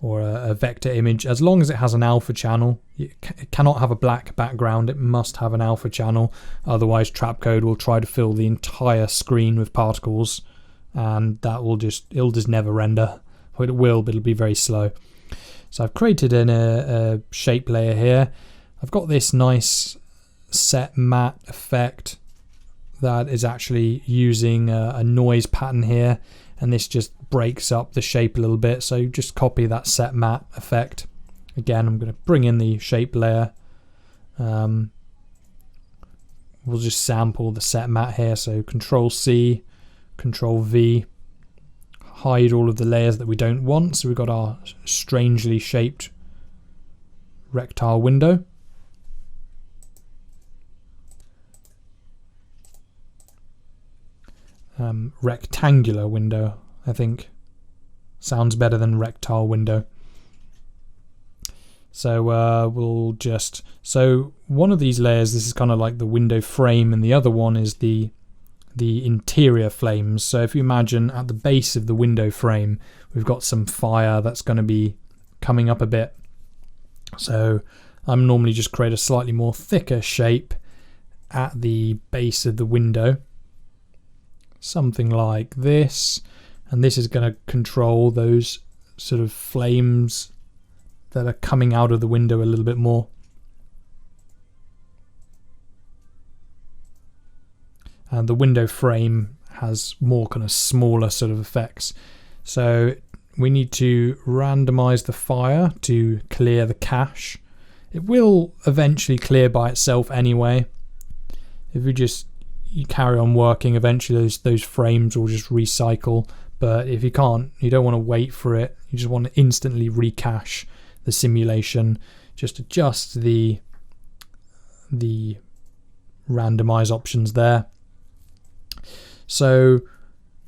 or a vector image, as long as it has an alpha channel. It cannot have a black background, it must have an alpha channel, otherwise Trapcode will try to fill the entire screen with particles, and it'll just never render. Well, it will, but it'll be very slow. So I've created a shape layer here. I've got this nice set matte effect that is actually using a noise pattern here, and this just breaks up the shape a little bit. So just copy that set matte effect. Again, I'm going to bring in the shape layer. We'll just sample the set matte here. So Control C, Control V, hide all of the layers that we don't want. So we've got our strangely shaped rectangle window. Rectangular window, I think. Sounds better than rectangle window. So we'll just... So one of these layers, this is kind of like the window frame, and the other one is the interior flames. So if you imagine at the base of the window frame, we've got some fire that's going to be coming up a bit. So I'm normally just create a slightly more thicker shape at the base of the window. Something like this. And this is going to control those sort of flames that are coming out of the window a little bit more. And the window frame has more kind of smaller sort of effects. So we need to randomize the fire to clear the cache. It will eventually clear by itself anyway. If you carry on working, eventually those frames will just recycle. But if you can't, you don't want to wait for it. You just want to instantly recache the simulation. Just adjust the randomize options there. So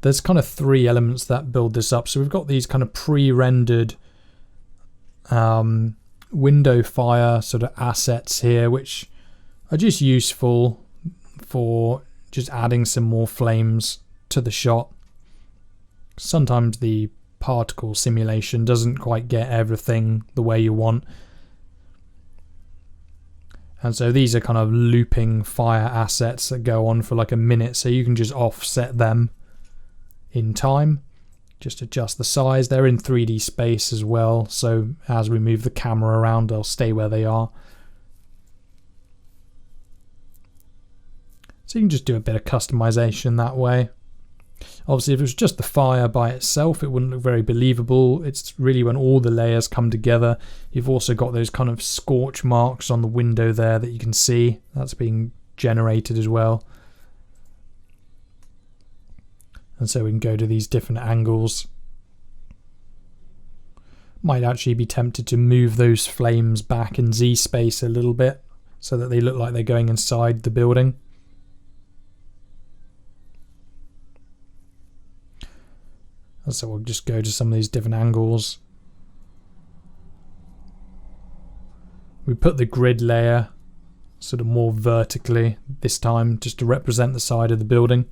there's kind of three elements that build this up. So we've got these kind of pre-rendered window fire sort of assets here, which are just useful for just adding some more flames to the shot. Sometimes the particle simulation doesn't quite get everything the way you want. And so these are kind of looping fire assets that go on for like a minute, so you can just offset them in time. Just adjust the size. They're in 3D space as well, so as we move the camera around, they'll stay where they are. So you can just do a bit of customization that way. Obviously, if it was just the fire by itself, it wouldn't look very believable. It's really when all the layers come together. You've also got those kind of scorch marks on the window there that you can see. That's being generated as well. And so we can go to these different angles. Might actually be tempted to move those flames back in Z space a little bit so that they look like they're going inside the building. And so we'll just go to some of these different angles. We put the grid layer sort of more vertically this time, just to represent the side of the building.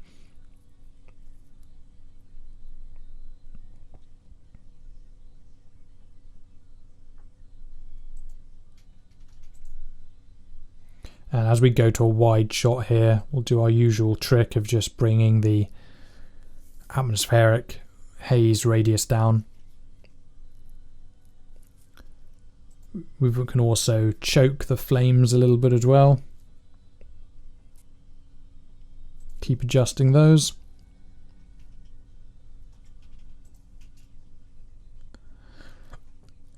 And as we go to a wide shot here, we'll do our usual trick of just bringing the atmospheric haze radius down. We can also choke the flames a little bit as well. Keep adjusting those.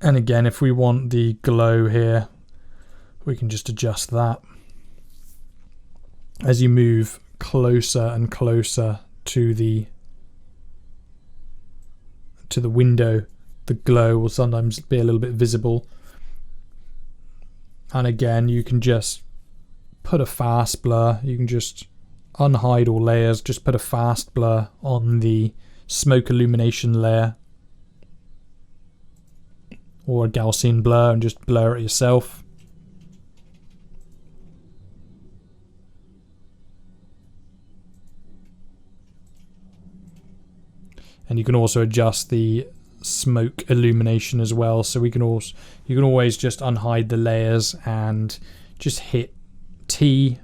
And again, if we want the glow here, we can just adjust that. As you move closer and closer to the window, the glow will sometimes be a little bit visible. And again, you can just put a fast blur. You can just unhide all layers, just put a fast blur on the smoke illumination layer or a Gaussian blur and just blur it yourself. And you can also adjust the smoke illumination as well. So you can always just unhide the layers and just hit T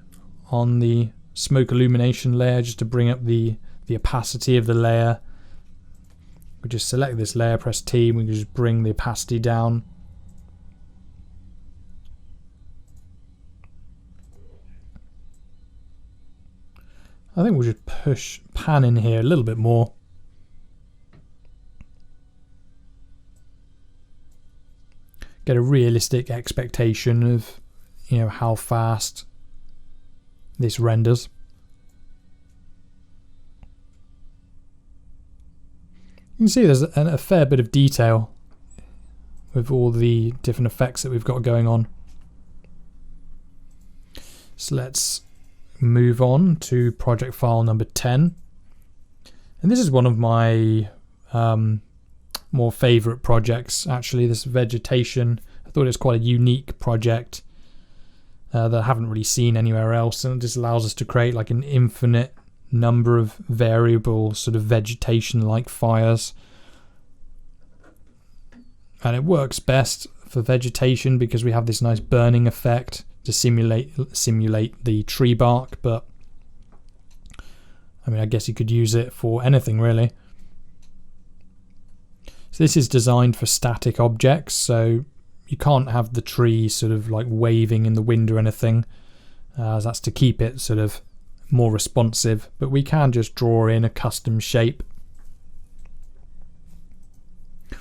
on the smoke illumination layer just to bring up the opacity of the layer. We just select this layer, press T, and we can just bring the opacity down. I think we'll just push pan in here a little bit more. Get a realistic expectation of, how fast this renders. You can see there's a fair bit of detail with all the different effects that we've got going on. So let's move on to project file number 10. And this is one of my more favorite projects, actually. This vegetation, I thought it was quite a unique project that I haven't really seen anywhere else, and it just allows us to create like an infinite number of variable sort of vegetation like fires, and it works best for vegetation because we have this nice burning effect to simulate the tree bark, but I mean, I guess you could use it for anything really. So this is designed for static objects, so you can't have the tree sort of like waving in the wind or anything. That's to keep it sort of more responsive, but we can just draw in a custom shape.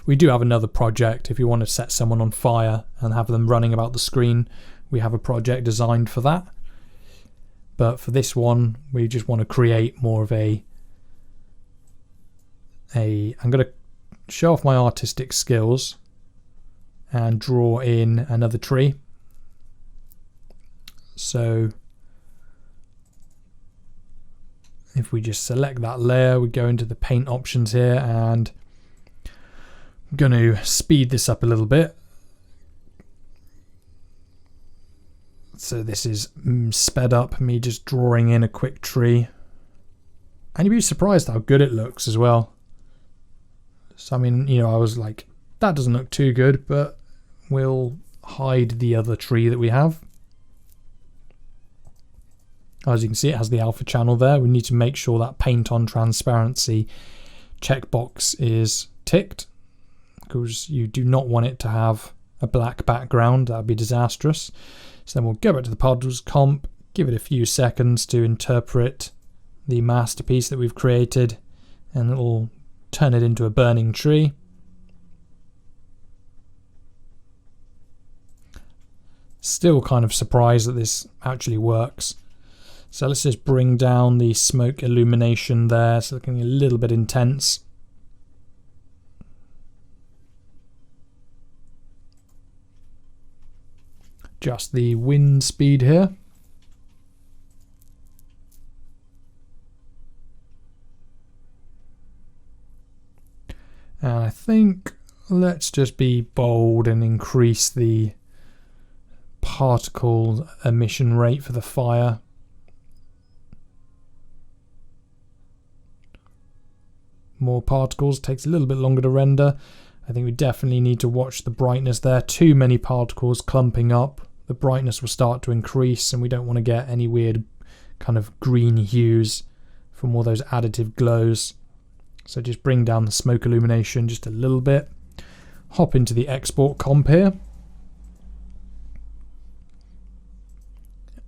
We do have another project if you want to set someone on fire and have them running about the screen. We have a project designed for that. But for this one, we just want to create more of I'm going to show off my artistic skills and draw in another tree. So if we just select that layer, we go into the paint options here, and I'm going to speed this up a little bit. So this is sped up, me just drawing in a quick tree. And you'd be surprised how good it looks as well. So I mean, you know, I was like, that doesn't look too good, but we'll hide the other tree that we have. As you can see, it has the alpha channel there. We need to make sure that paint on transparency checkbox is ticked, because you do not want it to have a black background. That would be disastrous. So then we'll go back to the particles comp, give it a few seconds to interpret the masterpiece that we've created, and it'll turn it into a burning tree. Still kind of surprised that this actually works. So let's just bring down the smoke illumination there, so it's looking a little bit intense. Just the wind speed here. And I think let's just be bold and increase the particle emission rate for the fire. More particles, takes a little bit longer to render. I think we definitely need to watch the brightness there. Too many particles clumping up, the brightness will start to increase, and we don't want to get any weird kind of green hues from all those additive glows. So just bring down the smoke illumination just a little bit. Hop into the export comp here.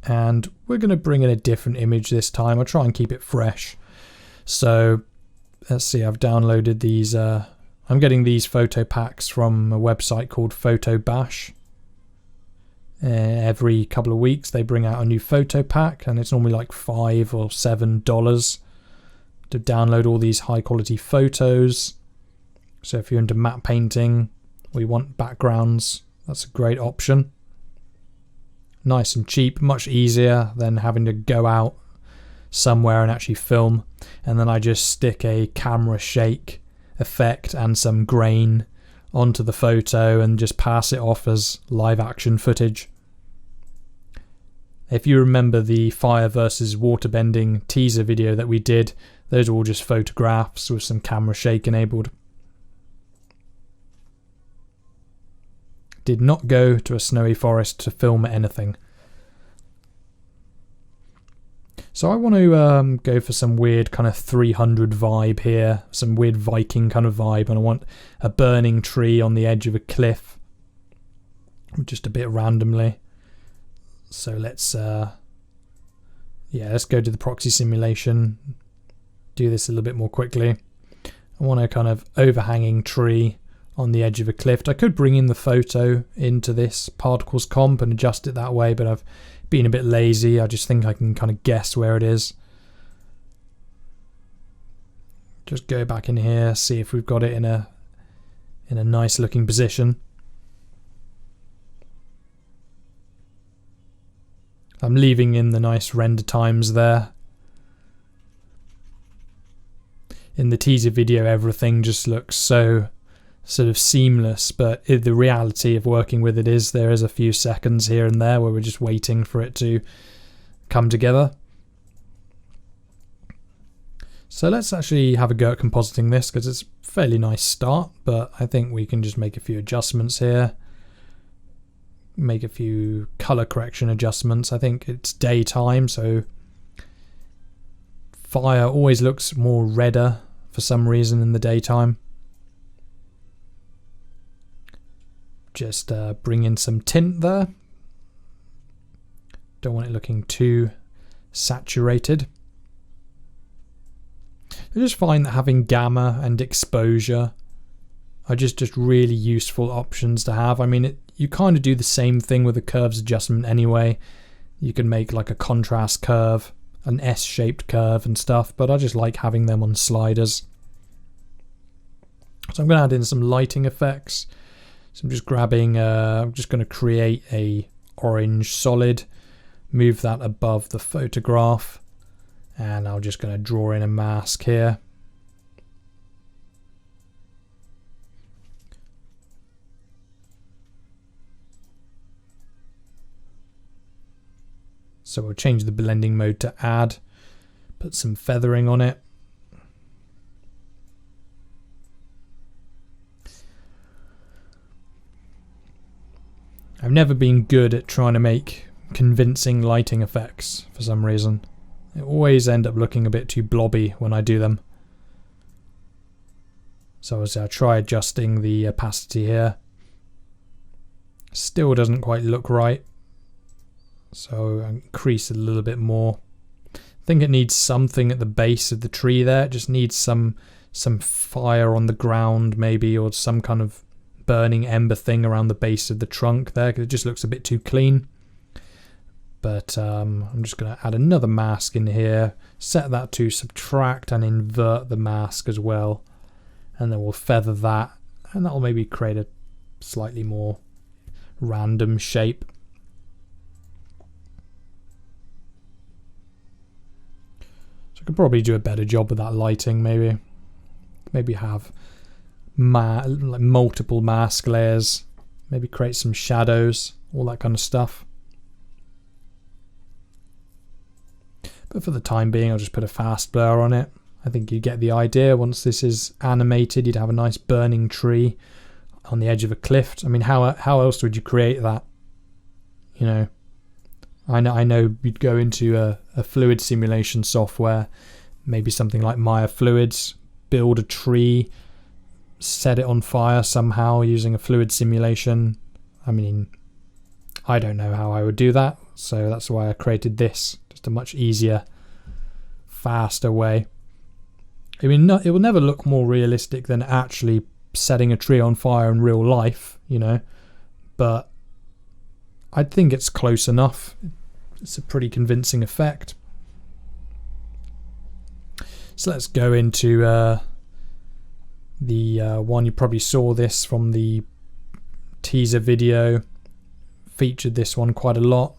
And we're going to bring in a different image this time. I'll try and keep it fresh. So let's see, I've downloaded these. I'm getting these photo packs from a website called Photo Bash. Every couple of weeks they bring out a new photo pack, and it's normally like $5 or $7 to download all these high quality photos. So if you're into matte painting or you want backgrounds, that's a great option. Nice and cheap, much easier than having to go out somewhere and actually film. And then I just stick a camera shake effect and some grain onto the photo and just pass it off as live action footage. If you remember the fire versus waterbending teaser video that we did, those are all just photographs with some camera shake enabled. Did not go to a snowy forest to film anything. So I want to go for some weird kind of 300 vibe here, some weird Viking kind of vibe, and I want a burning tree on the edge of a cliff, just a bit randomly. So let's let's go to the proxy simulation, do this a little bit more quickly. I want a kind of overhanging tree on the edge of a cliff. I could bring in the photo into this particles comp and adjust it that way, but I've been a bit lazy. I just think I can kind of guess where it is. Just go back in here, see if we've got it in a nice looking position. I'm leaving in the nice render times there. In the teaser video, everything just looks so sort of seamless, but the reality of working with it is there is a few seconds here and there where we're just waiting for it to come together. So let's actually have a go at compositing this, because it's a fairly nice start, but I think we can just make a few adjustments here. make a few color correction adjustments. I think it's daytime, so fire always looks more redder for some reason in the daytime. Just bring in some tint there. Don't want it looking too saturated. I just find that having gamma and exposure are just really useful options to have. I mean, you kind of do the same thing with the curves adjustment anyway. You can make like a contrast curve, an S-shaped curve and stuff, but I just like having them on sliders. So I'm going to add in some lighting effects. So I'm just grabbing, I'm just going to create a orange solid, move that above the photograph, and I'm just going to draw in a mask here. So we'll change the blending mode to add, put some feathering on it. I've never been good at trying to make convincing lighting effects for some reason. They always end up looking a bit too blobby when I do them. So I'll try adjusting the opacity here. Still doesn't quite look right. So I'll increase it a little bit more. I think it needs something at the base of the tree there. It just needs some fire on the ground maybe, or some kind of burning ember thing around the base of the trunk there, because it just looks a bit too clean. But I'm just going to add another mask in here, set that to subtract and invert the mask as well, and then we'll feather that, and that will maybe create a slightly more random shape. So I could probably do a better job with that lighting, maybe have like multiple mask layers, maybe create some shadows, all that kind of stuff. But for the time being, I'll just put a fast blur on it. I think you get the idea. Once this is animated, you'd have a nice burning tree on the edge of a cliff. I mean, how else would you create that? You know, I know you'd go into a fluid simulation software, maybe something like Maya Fluids, build a tree, set it on fire somehow using a fluid simulation. I mean, I don't know how I would do that, so that's why I created this. Just a much easier, faster way. I mean, it will never look more realistic than actually setting a tree on fire in real life, you know, but I think it's close enough. It's a pretty convincing effect. So let's go into the one. You probably saw this from the teaser video. Featured this one quite a lot.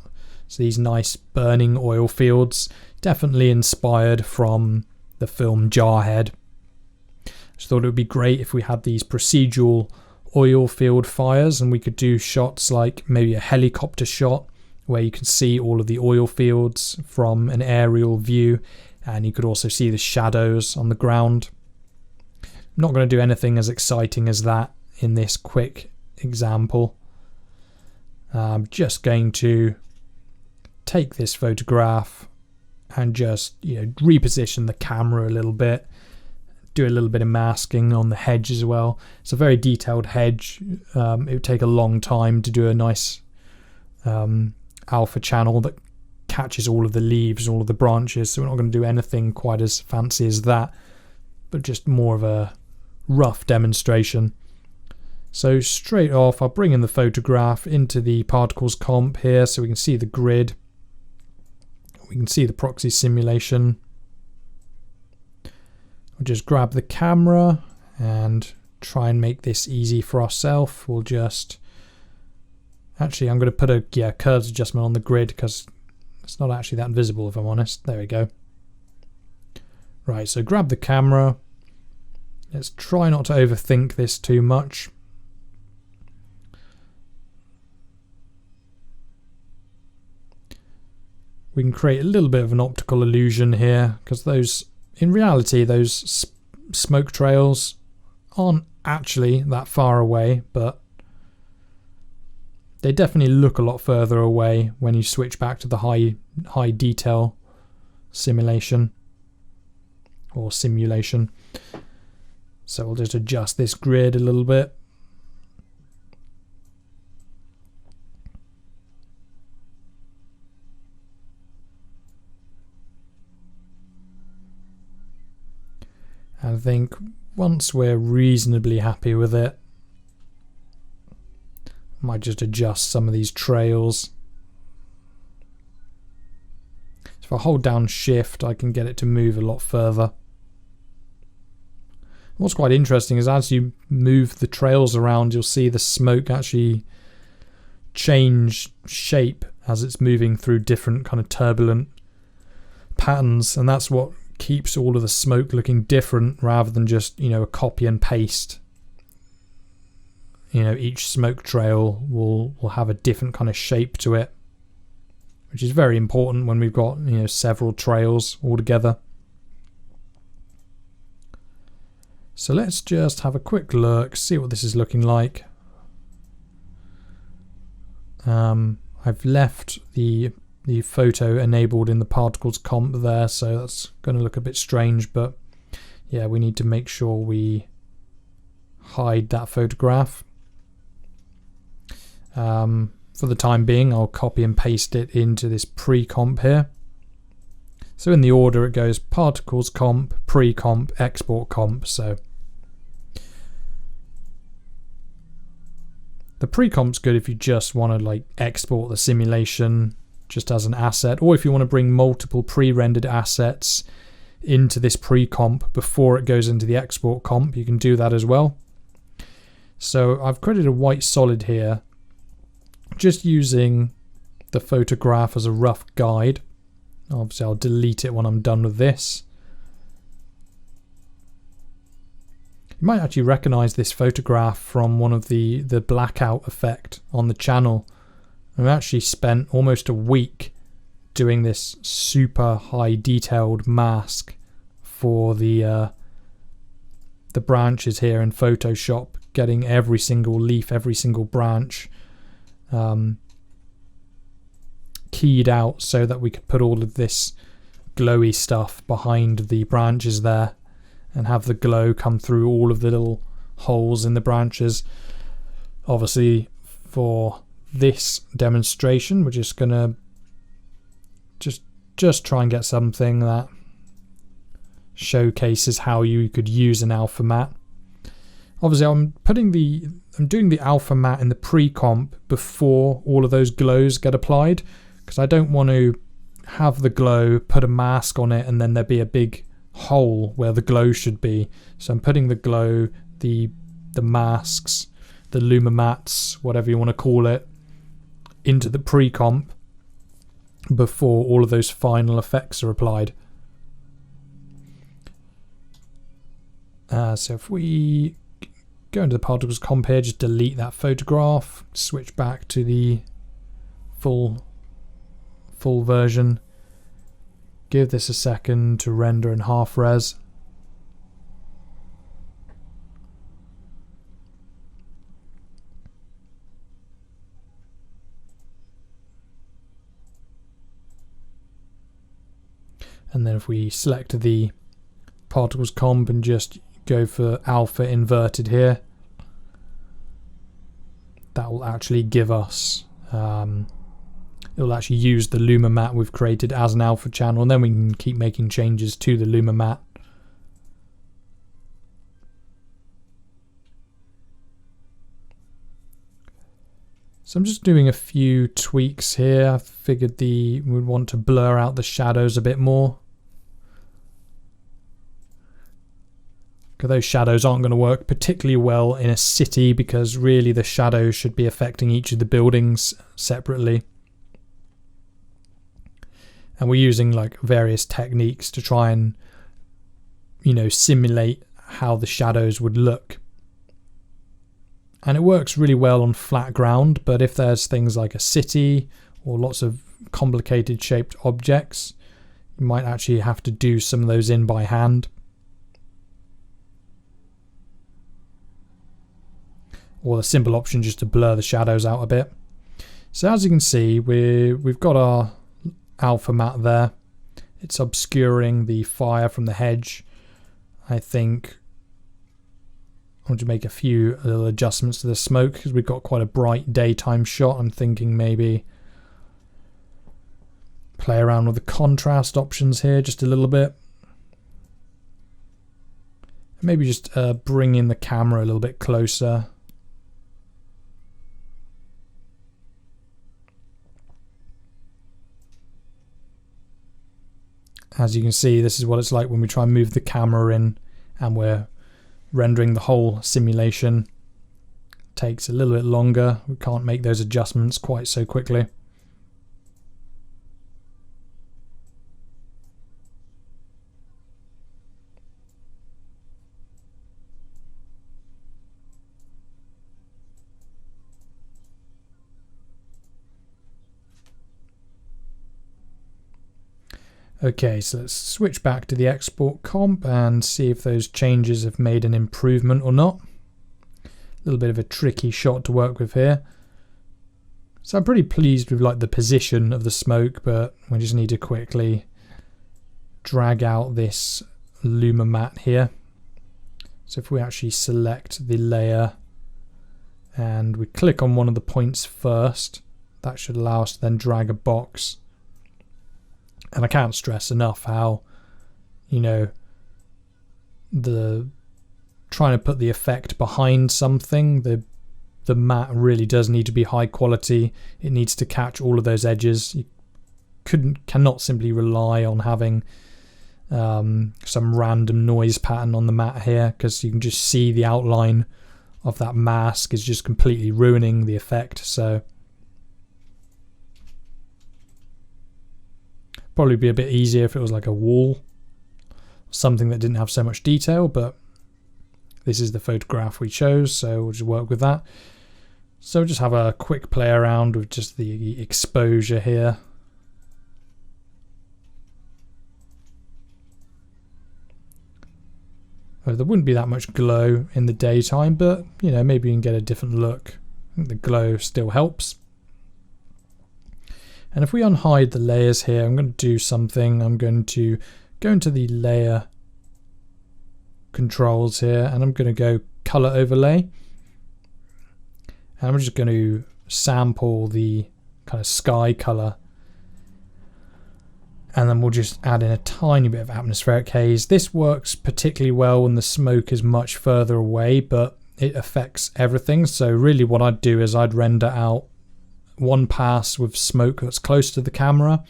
So these nice burning oil fields, definitely inspired from the film Jarhead. Just thought it would be great if we had these procedural oil field fires, and we could do shots like maybe a helicopter shot where you can see all of the oil fields from an aerial view, and you could also see the shadows on the ground. I'm not going to do anything as exciting as that in this quick example. I'm just going to take this photograph and just, you know, reposition the camera a little bit, do a little bit of masking on the hedge as well. It's a very detailed hedge. It would take a long time to do a nice alpha channel that catches all of the leaves, all of the branches, so we're not going to do anything quite as fancy as that, but just more of a rough demonstration. So straight off, I'll bring in the photograph into the particles comp here so we can see the grid. We can see the proxy simulation. We'll just grab the camera and try and make this easy for ourselves. We'll just... Actually, I'm going to put a curves adjustment on the grid because it's not actually that visible, if I'm honest. There we go. Right, so grab the camera. Let's try not to overthink this too much. We can create a little bit of an optical illusion here because those, in reality, those smoke trails aren't actually that far away, but They definitely look a lot further away when you switch back to the high detail simulation or simulation. So we'll just adjust this grid a little bit. I think once we're reasonably happy with it, I might just adjust some of these trails. So if I hold down shift, I can get it to move a lot further. What's quite interesting is as you move the trails around, you'll see the smoke actually change shape as it's moving through different kind of turbulent patterns, and that's what keeps all of the smoke looking different rather than just, a copy and paste. Each smoke trail will have a different kind of shape to it, which is very important when we've got, several trails all together. So let's just have a quick look, see what this is looking like. I've left the photo enabled in the particles comp there, so that's going to look a bit strange, but yeah, we need to make sure we hide that photograph. For the time being, I'll copy and paste it into this pre-comp here. So in the order it goes particles comp, pre-comp, export comp. So the pre-comp's good if you just want to export the simulation just as an asset, or if you want to bring multiple pre-rendered assets into this pre-comp before it goes into the export comp, you can do that as well. So I've created a white solid here, just using the photograph as a rough guide. Obviously I'll delete it when I'm done with this. You might actually recognize this photograph from one of the blackout effect on the channel. I've actually spent almost a week doing this super high detailed mask for the branches here in Photoshop, getting every single leaf, every single branch keyed out so that we could put all of this glowy stuff behind the branches there and have the glow come through all of the little holes in the branches. Obviously for this demonstration we're just gonna just try and get something that showcases how you could use an alpha matte. Obviously I'm doing the alpha matte in the pre-comp before all of those glows get applied, because I don't want to have the glow, put a mask on it, and then there be a big hole where the glow should be. So I'm putting the glow, the masks, the luma mattes, whatever you want to call it, into the pre-comp before all of those final effects are applied. So if we go into the particles comp here, just delete that photograph, switch back to the full version, give this a second to render in half res. And then if we select the particles comp and just go for alpha inverted here, that will actually give us it will actually use the luma matte we've created as an alpha channel, and then we can keep making changes to the luma matte. So I'm just doing a few tweaks here. I figured we'd want to blur out the shadows a bit more, because those shadows aren't going to work particularly well in a city, because really the shadows should be affecting each of the buildings separately. And we're using various techniques to try and, simulate how the shadows would look. And it works really well on flat ground, but if there's things like a city or lots of complicated shaped objects, you might actually have to do some of those in by hand. Or the simple option just to blur the shadows out a bit. So as you can see, we've got our alpha matte there. It's obscuring the fire from the hedge. I think I want to make a few little adjustments to the smoke because we've got quite a bright daytime shot. I'm thinking maybe play around with the contrast options here just a little bit. Maybe just bring in the camera a little bit closer. As you can see, this is what it's like when we try and move the camera in and we're rendering the whole simulation. It takes a little bit longer. We can't make those adjustments quite so quickly. Okay, so let's switch back to the export comp and see if those changes have made an improvement or not. A little bit of a tricky shot to work with here. So I'm pretty pleased with like the position of the smoke, but we just need to quickly drag out this Luma matte here. So if we actually select the layer and we click on one of the points first, that should allow us to then drag a box. And I can't stress enough how, you know, trying to put the effect behind something, the matte really does need to be high quality. It needs to catch all of those edges. You cannot simply rely on having some random noise pattern on the matte here, because you can just see the outline of that mask is just completely ruining the effect. So probably be a bit easier if it was like a wall, something that didn't have so much detail, but this is the photograph we chose, so we'll just work with that. So just have a quick play around with just the exposure here. Well, there wouldn't be that much glow in the daytime, but you know, maybe you can get a different look. I think the glow still helps. And if we unhide the layers here, I'm going to do something. I'm going to go into the layer controls here, and I'm going to go color overlay. And I'm just going to sample the kind of sky color. And then we'll just add in a tiny bit of atmospheric haze. This works particularly well when the smoke is much further away, but it affects everything. So really what I'd do is I'd render out one pass with smoke that's close to the camera,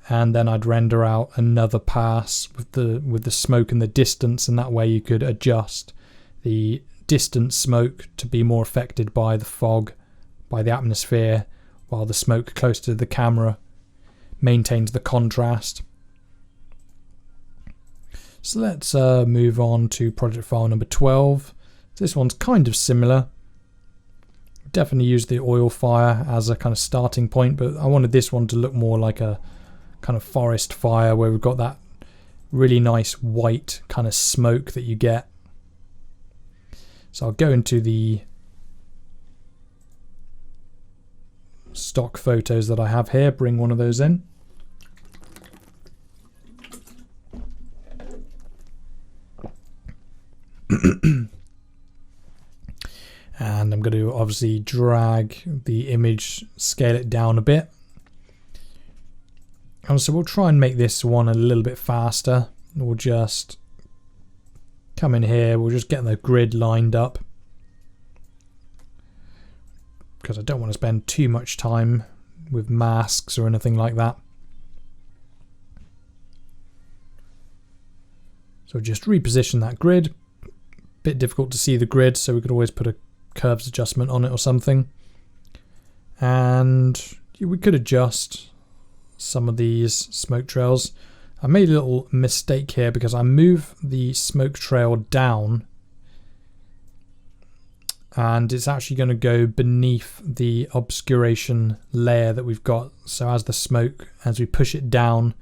and then I'd render out another pass with the smoke in the distance, and that way you could adjust the distance smoke to be more affected by the fog, by the atmosphere, while the smoke close to the camera maintains the contrast. So let's move on to project file number 12. This one's kind of similar. Definitely use the oil fire as a kind of starting point, but I wanted this one to look more like a kind of forest fire where we've got that really nice white kind of smoke that you get. So I'll go into the stock photos that I have here, bring one of those in. And I'm going to obviously drag the image, scale it down a bit. And so we'll try and make this one a little bit faster. We'll just come in here, we'll just get the grid lined up, because I don't want to spend too much time with masks or anything like that. So just reposition that grid. Bit difficult to see the grid, so we could always put a curves adjustment on it or something. And we could adjust some of these smoke trails. I made a little mistake here because I moved the smoke trail down, and it's actually going to go beneath the obscuration layer that we've got. So as the smoke, as we push it down,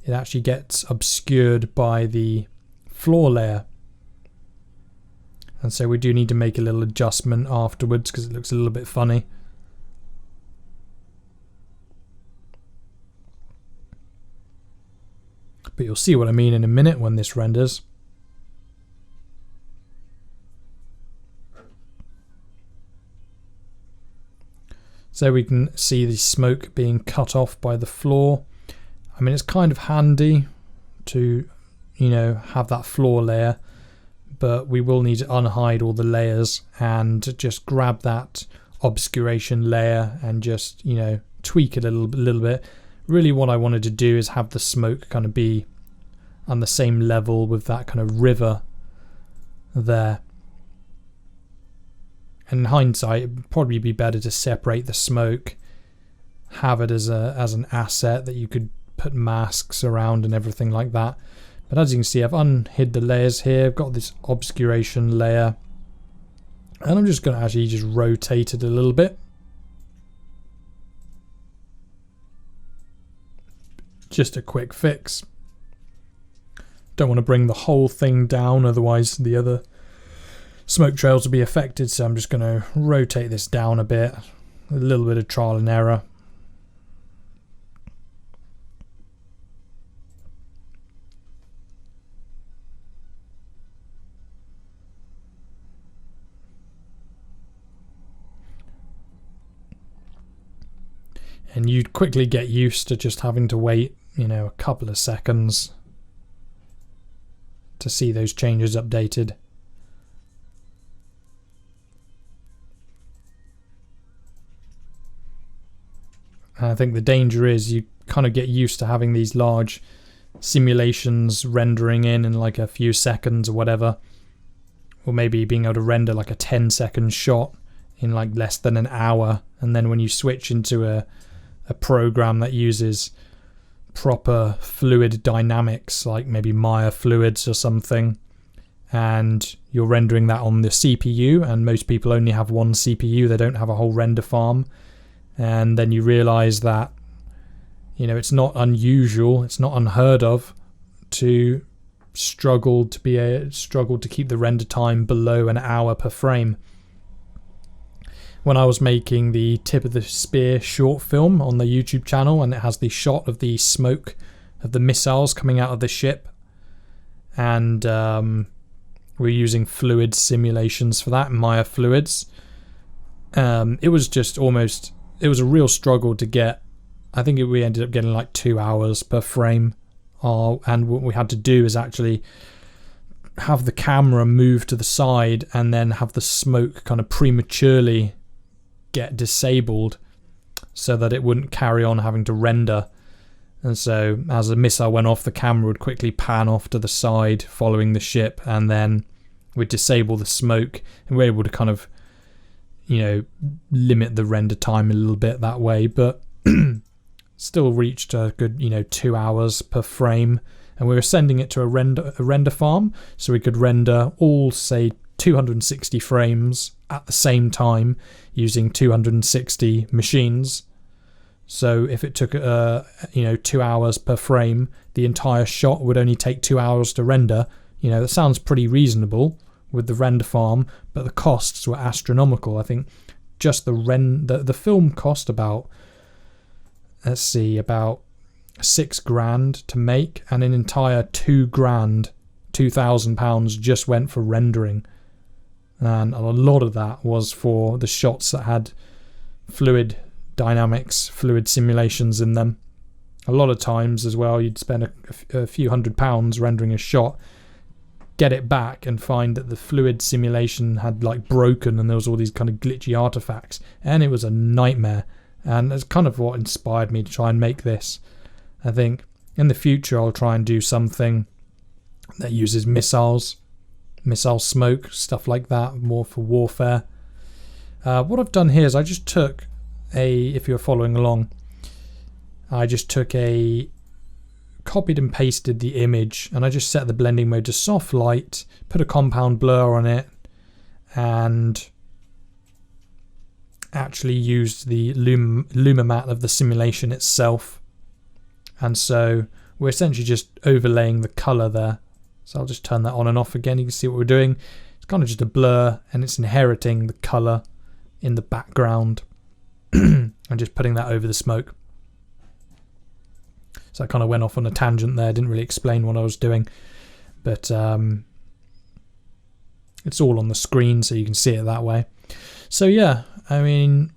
it actually gets obscured by the floor layer. And so we do need to make a little adjustment afterwards because it looks a little bit funny. But you'll see what I mean in a minute when this renders. So we can see the smoke being cut off by the floor. I mean, it's kind of handy to, you know, have that floor layer, but we will need to unhide all the layers and just grab that obscuration layer and just, you know, tweak it a little bit. Really what I wanted to do is have the smoke kind of be on the same level with that kind of river there. And in hindsight, it would probably be better to separate the smoke, have it as an asset that you could put masks around and everything like that. But as you can see, I've unhid the layers here. I've got this obscuration layer, and I'm just going to actually just rotate it a little bit. Just a quick fix. Don't want to bring the whole thing down, otherwise the other smoke trails will be affected, so I'm just going to rotate this down a bit. A little bit of trial and error. And you'd quickly get used to just having to wait, you know, a couple of seconds to see those changes updated. And I think the danger is you kind of get used to having these large simulations rendering in like a few seconds or whatever. Or maybe being able to render like a 10-second shot in like less than an hour. And then when you switch into a program that uses proper fluid dynamics, like maybe Maya fluids or something, and you're rendering that on the CPU, and most people only have one CPU, they don't have a whole render farm, and then you realize that, you know, it's not unusual, it's not unheard of to struggle to keep the render time below an hour per frame. When I was making the Tip of the Spear short film on the YouTube channel, and it has the shot of the smoke of the missiles coming out of the ship, and we're using fluid simulations for that, Maya fluids. It was just almost, it was a real struggle to get. I think we ended up getting like 2 hours per frame, and what we had to do is actually have the camera move to the side and then have the smoke kind of prematurely get disabled so that it wouldn't carry on having to render. And so as a missile went off, the camera would quickly pan off to the side following the ship, and then we'd disable the smoke, and we're able to kind of, you know, limit the render time a little bit that way, but still reached a good, you know, 2 hours per frame. And we were sending it to a render farm, so we could render all, say, 260 frames at the same time using 260 machines. So if it took 2 hours per frame, the entire shot would only take 2 hours to render. You know, that sounds pretty reasonable with the render farm, but the costs were astronomical. I think just the film cost about, let's see, about £6,000 to make, and an entire £2,000 just went for rendering. And a lot of that was for the shots that had fluid dynamics, fluid simulations in them. A lot of times as well, you'd spend a few £100 rendering a shot, get it back and find that the fluid simulation had like broken and there was all these kind of glitchy artifacts, and it was a nightmare. And that's kind of what inspired me to try and make this. I think in the future I'll try and do something that uses missiles, missile smoke, stuff like that, more for warfare. What I've done here is I just took if you're following along, I just copied and pasted the image, and I just set the blending mode to soft light, put a compound blur on it, and actually used the Lumimat of the simulation itself. And so we're essentially just overlaying the color there. So I'll just turn that on and off again. You can see what we're doing. It's kind of just a blur, and it's inheriting the color in the background and just putting that over the smoke. So I kind of went off on a tangent there, didn't really explain what I was doing. But it's all on the screen, so you can see it that way. So yeah, I mean,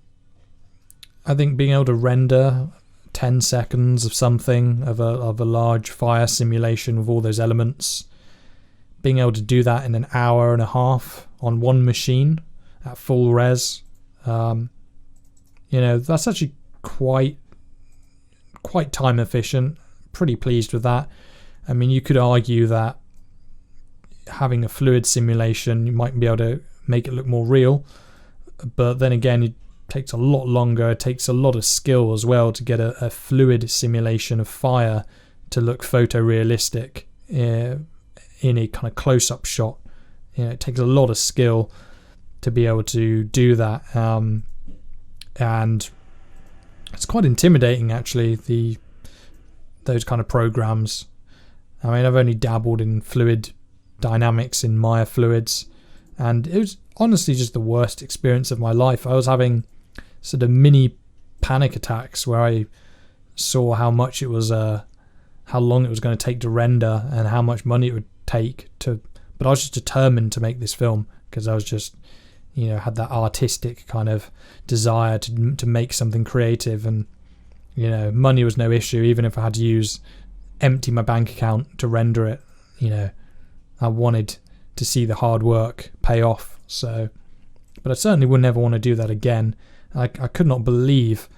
I think being able to render 10 seconds of something, of a large fire simulation with all those elements, being able to do that in an hour and a half on one machine at full res, you know, that's actually quite time efficient. Pretty pleased with that. I mean, you could argue that having a fluid simulation, you might be able to make it look more real, but then again, it takes a lot longer. It takes a lot of skill as well to get a fluid simulation of fire to look photorealistic in a kind of close-up shot. You know, it takes a lot of skill to be able to do that, and it's quite intimidating actually, those kind of programs. I mean, I've only dabbled in fluid dynamics in Maya Fluids, and it was honestly just the worst experience of my life. I was having sort of mini panic attacks where I saw how much it was, how long it was going to take to render and how much money it would take to, but I was just determined to make this film because I was just, you know, had that artistic kind of desire to make something creative, and you know, money was no issue. Even if I had to empty my bank account to render it, you know, I wanted to see the hard work pay off. So, but I certainly would never want to do that again. I could not believe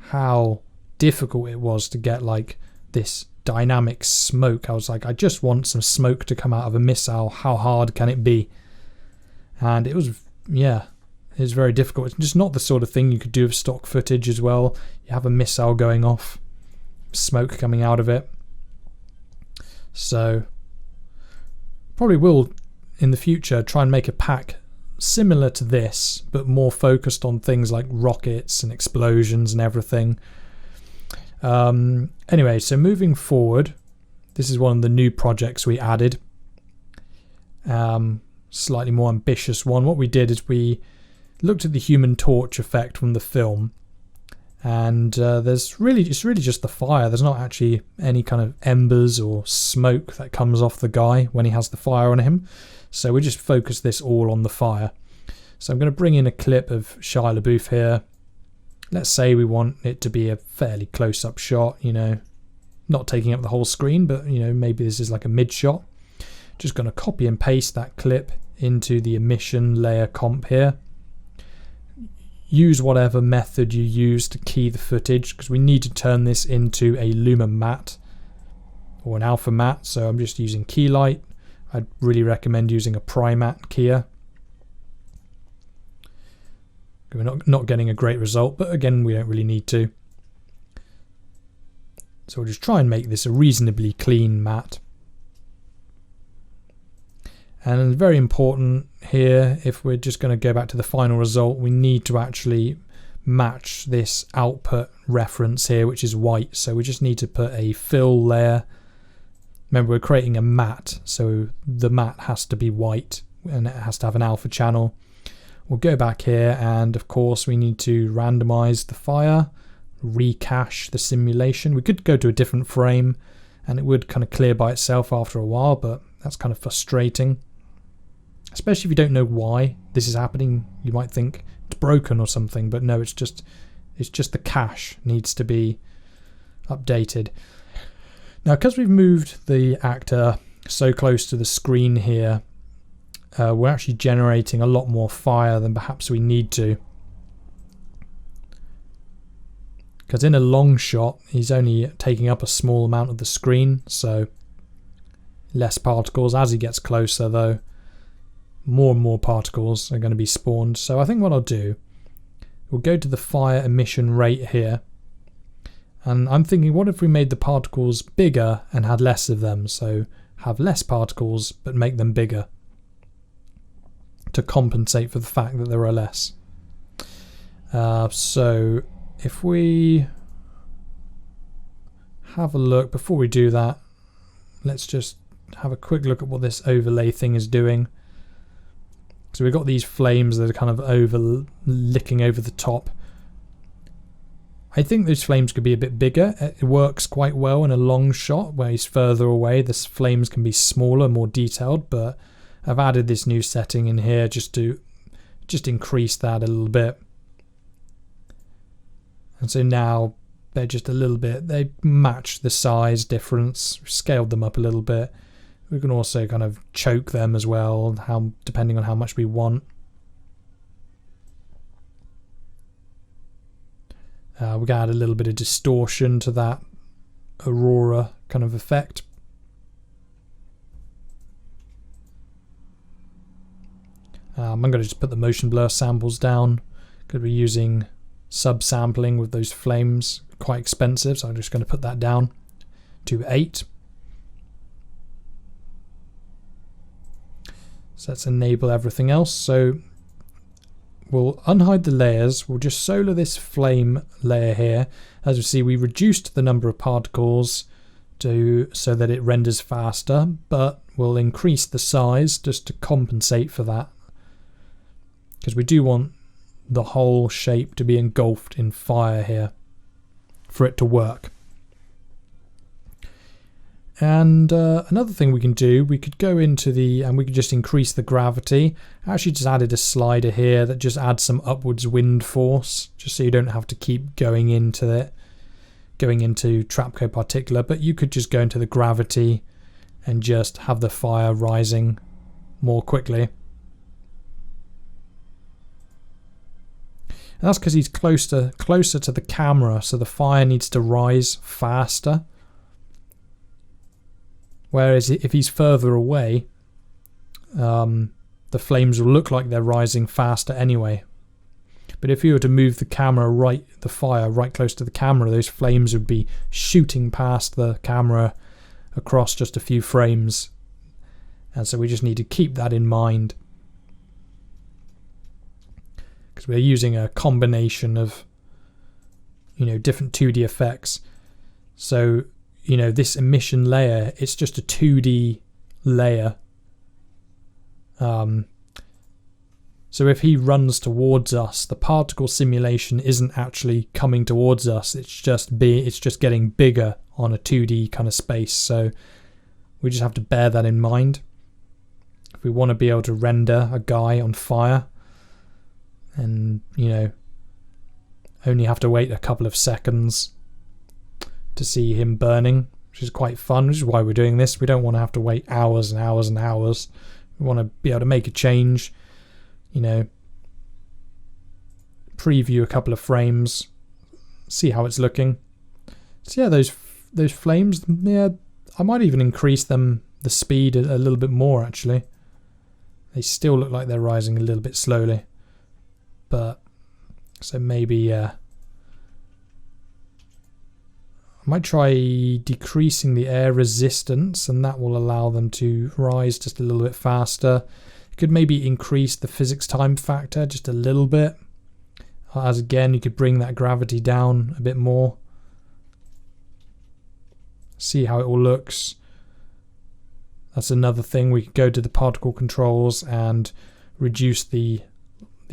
how difficult it was to get like this dynamic smoke. I was like, I just want some smoke to come out of a missile. How hard can it be? And it was, yeah, it was very difficult. It's just not the sort of thing you could do with stock footage as well. You have a missile going off, smoke coming out of it. So probably will in the future try and make a pack similar to this, but more focused on things like rockets and explosions and everything. Anyway, so moving forward, this is one of the new projects we added. Slightly more ambitious one. What we did is we looked at the Human Torch effect from the film, and it's really just the fire. There's not actually any kind of embers or smoke that comes off the guy when he has the fire on him. So we just focus this all on the fire. So I'm going to bring in a clip of Shia LaBeouf here. Let's say we want it to be a fairly close-up shot, you know, not taking up the whole screen, but you know, maybe this is like a mid shot. Just going to copy and paste that clip into the emission layer comp here. Use whatever method you use to key the footage, because we need to turn this into a Luma matte or an alpha matte. So I'm just using key light. I'd really recommend using a Primat keyer. We're not getting a great result, but again, we don't really need to. So we'll just try and make this a reasonably clean matte. And very important here, if we're just going to go back to the final result, we need to actually match this output reference here, which is white. So we just need to put a fill layer. Remember, we're creating a matte, so the matte has to be white and it has to have an alpha channel. We'll go back here, and of course we need to randomize the fire, recache the simulation. We could go to a different frame and it would kind of clear by itself after a while, but that's kind of frustrating. Especially if you don't know why this is happening. You might think it's broken or something, but no, it's just the cache needs to be updated. Now, because we've moved the actor so close to the screen here, we're actually generating a lot more fire than perhaps we need to. Because in a long shot, he's only taking up a small amount of the screen, so less particles. As he gets closer, though, more and more particles are going to be spawned. So I think what I'll do, we'll go to the fire emission rate here. And I'm thinking, what if we made the particles bigger and had less of them? So have less particles, but make them bigger to compensate for the fact that there are less. So if we have a look, before we do that, let's just have a quick look at what this overlay thing is doing. So we've got these flames that are kind of licking over the top. I think those flames could be a bit bigger. It works quite well in a long shot where he's further away. The flames can be smaller, more detailed, but I've added this new setting in here just to increase that a little bit. And so now they're just a little bit, they match the size difference, scaled them up a little bit. We can also kind of choke them as well, depending on how much we want. We're going to add a little bit of distortion to that aurora kind of effect. I'm going to just put the motion blur samples down because we're using subsampling with those flames. Quite expensive, so I'm just going to put that down to 8. So let's enable everything else. So we'll unhide the layers. We'll just solar this flame layer here. As you see, we reduced the number of particles so that it renders faster, but we'll increase the size just to compensate for that, because we do want the whole shape to be engulfed in fire here for it to work. And another thing we can do, we could go into and we could just increase the gravity. I actually just added a slider here that just adds some upwards wind force, just so you don't have to keep going into Trapcode particular, but you could just go into the gravity and just have the fire rising more quickly. And that's because he's closer to the camera, so the fire needs to rise faster. Whereas if he's further away, the flames will look like they're rising faster anyway. But if you were to move the fire right close to the camera, those flames would be shooting past the camera across just a few frames. And so we just need to keep that in mind, because we're using a combination of, different 2D effects. So, this emission layer, it's just a 2D layer. So if he runs towards us, the particle simulation isn't actually coming towards us. It's just getting bigger on a 2D kind of space. So we just have to bear that in mind. If we want to be able to render a guy on fire, and only have to wait a couple of seconds to see him burning, which is quite fun, which is why we're doing this. We don't want to have to wait hours and hours and hours. We want to be able to make a change, preview a couple of frames, see how it's looking. So yeah, those flames, yeah, I might even increase the speed a little bit more actually. They still look like they're rising a little bit slowly. But so maybe I might try decreasing the air resistance, and that will allow them to rise just a little bit faster. You could maybe increase the physics time factor just a little bit, as again you could bring that gravity down a bit more. See how it all looks. That's another thing. We could go to the particle controls and reduce the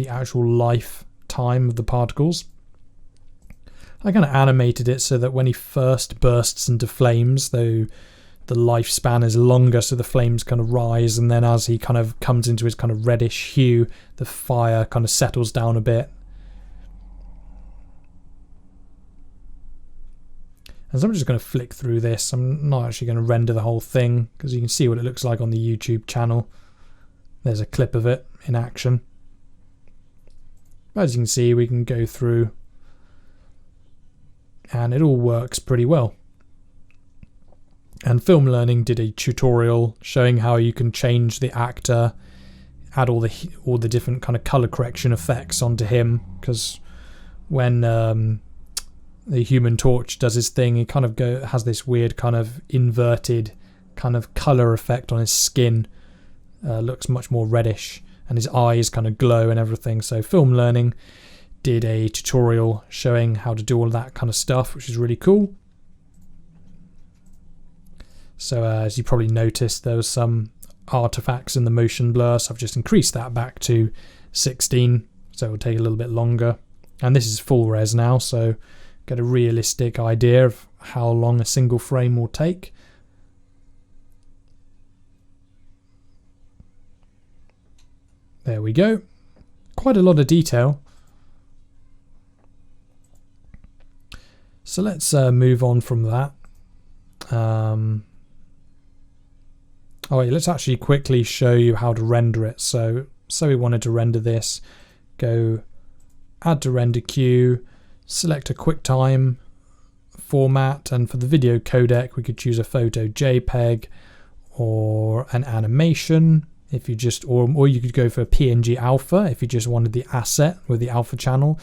actual life time of the particles. I kind of animated it so that when he first bursts into flames, though the lifespan is longer, so the flames kind of rise, and then as he kind of comes into his kind of reddish hue, the fire kind of settles down a bit. And so I'm just going to flick through this. I'm not actually going to render the whole thing, because you can see what it looks like on the YouTube channel. There's a clip of it in action. As you can see, we can go through and it all works pretty well. And Film Learning did a tutorial showing how you can change the actor, add all the different kind of color correction effects onto him, because when the Human Torch does his thing, he kind of has this weird kind of inverted kind of color effect on his skin. Looks much more reddish, and his eyes kind of glow and everything. So Film Learning did a tutorial showing how to do all that kind of stuff, which is really cool. So as you probably noticed, there was some artifacts in the motion blur, so I've just increased that back to 16, so it will take a little bit longer. And this is full res now, so get a realistic idea of how long a single frame will take. There we go. Quite a lot of detail. So let's move on from that. Oh wait, let's actually quickly show you how to render it. So we wanted to render this. Go add to render queue, select a QuickTime format, and for the video codec we could choose a photo JPEG or an animation if you just, or you could go for a PNG alpha if you just wanted the asset with the alpha channel.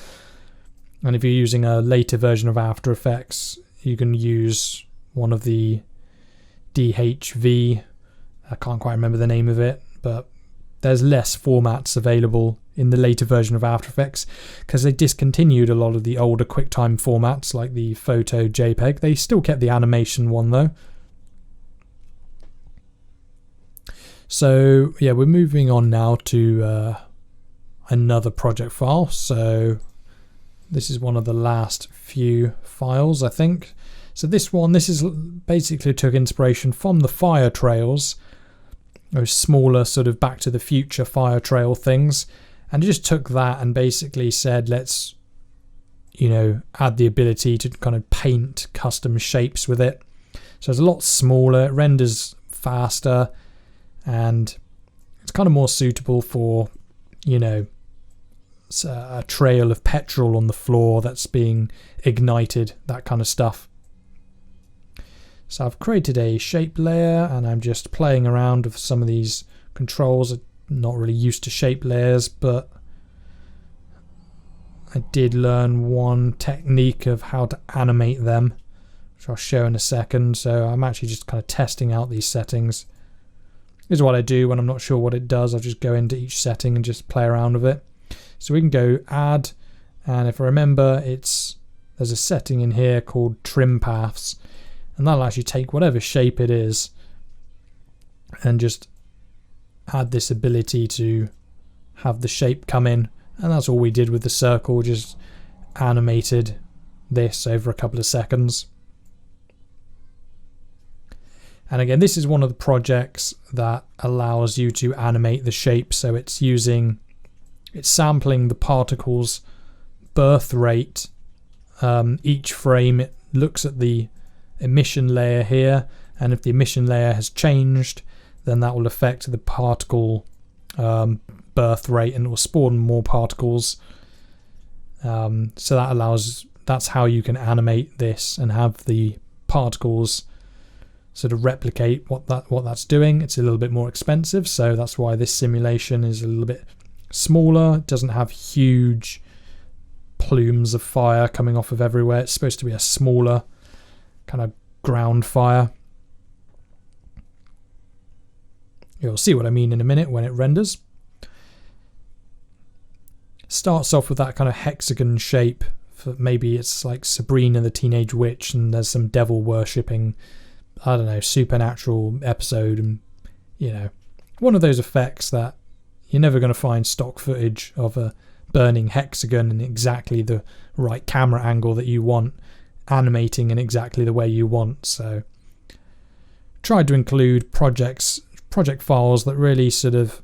And if you're using a later version of After Effects, you can use one of the DHV, I can't quite remember the name of it, but there's less formats available in the later version of After Effects because they discontinued a lot of the older QuickTime formats like the photo JPEG. They still kept the animation one though. So yeah, we're moving on now to another project file. So this is one of the last few files, I think. So this is basically took inspiration from the fire trails, those smaller sort of Back to the Future fire trail things, and it just took that and basically said, let's, you know, add the ability to kind of paint custom shapes with it. So it's a lot smaller, it renders faster, and it's kind of more suitable for, you know, a trail of petrol on the floor that's being ignited, that kind of stuff. So I've created a shape layer and I'm just playing around with some of these controls. I'm not really used to shape layers, but I did learn one technique of how to animate them, which I'll show in a second. So I'm actually just kind of testing out these settings. This is what I do when I'm not sure what it does. I'll just go into each setting and just play around with it. So we can go add, and if I remember, there's a setting in here called trim paths, and that'll actually take whatever shape it is and just add this ability to have the shape come in. And that's all we did with the circle, just animated this over a couple of seconds. And again, this is one of the projects that allows you to animate the shape. So it's sampling the particle's birth rate. Each frame, it looks at the emission layer here, and if the emission layer has changed, then that will affect the particle birth rate and it will spawn more particles. So that's how you can animate this and have the particles sort of replicate what that's doing. It's a little bit more expensive, so that's why this simulation is a little bit smaller. It doesn't have huge plumes of fire coming off of everywhere. It's supposed to be a smaller kind of ground fire. You'll see what I mean in a minute when it renders. Starts off with that kind of hexagon shape. Maybe it's like Sabrina the Teenage Witch and there's some devil worshipping, I don't know, supernatural episode, and you know, one of those effects that you're never going to find stock footage of a burning hexagon in exactly the right camera angle that you want, animating in exactly the way you want. So tried to include project files that really sort of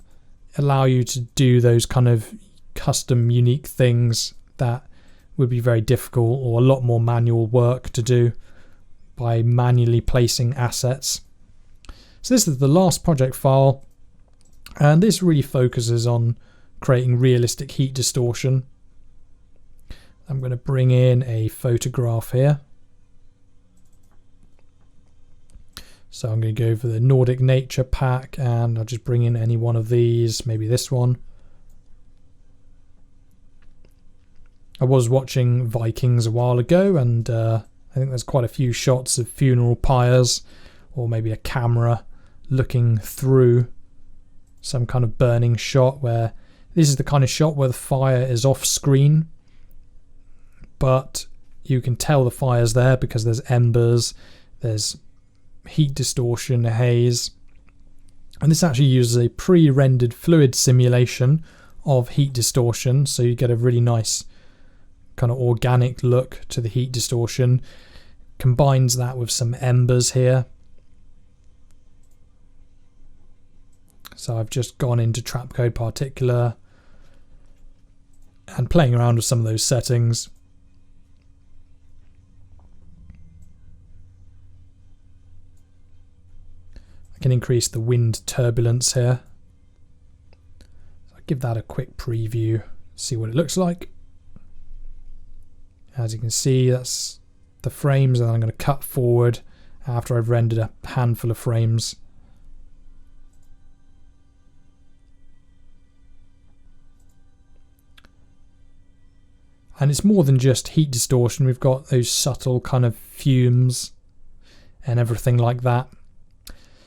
allow you to do those kind of custom unique things that would be very difficult or a lot more manual work to do by manually placing assets. So this is the last project file, and this really focuses on creating realistic heat distortion. I'm going to bring in a photograph here. So I'm going to go for the Nordic Nature pack, and I'll just bring in any one of these, maybe this one. I was watching Vikings a while ago, and I think there's quite a few shots of funeral pyres, or maybe a camera looking through some kind of burning shot, where this is the kind of shot where the fire is off screen, but you can tell the fire's there because there's embers, there's heat distortion, haze. And this actually uses a pre-rendered fluid simulation of heat distortion, so you get a really nice kind of organic look to the heat distortion. Combines that with some embers here. So I've just gone into Trapcode Particular and playing around with some of those settings. I can increase the wind turbulence here. So I'll give that a quick preview, see what it looks like. As you can see, that's the frames, and I'm going to cut forward after I've rendered a handful of frames. And it's more than just heat distortion. We've got those subtle kind of fumes and everything like that.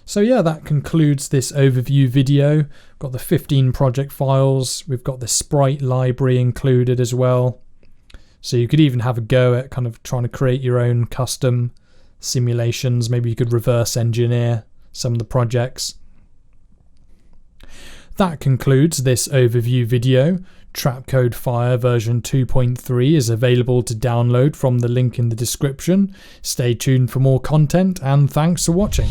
So yeah, that concludes this overview video. We've got the 15 project files. We've got the sprite library included as well. So you could even have a go at kind of trying to create your own custom simulations. Maybe you could reverse engineer some of the projects. That concludes this overview video. Trapcode Fire version 2.3 is available to download from the link in the description. Stay tuned for more content, and thanks for watching.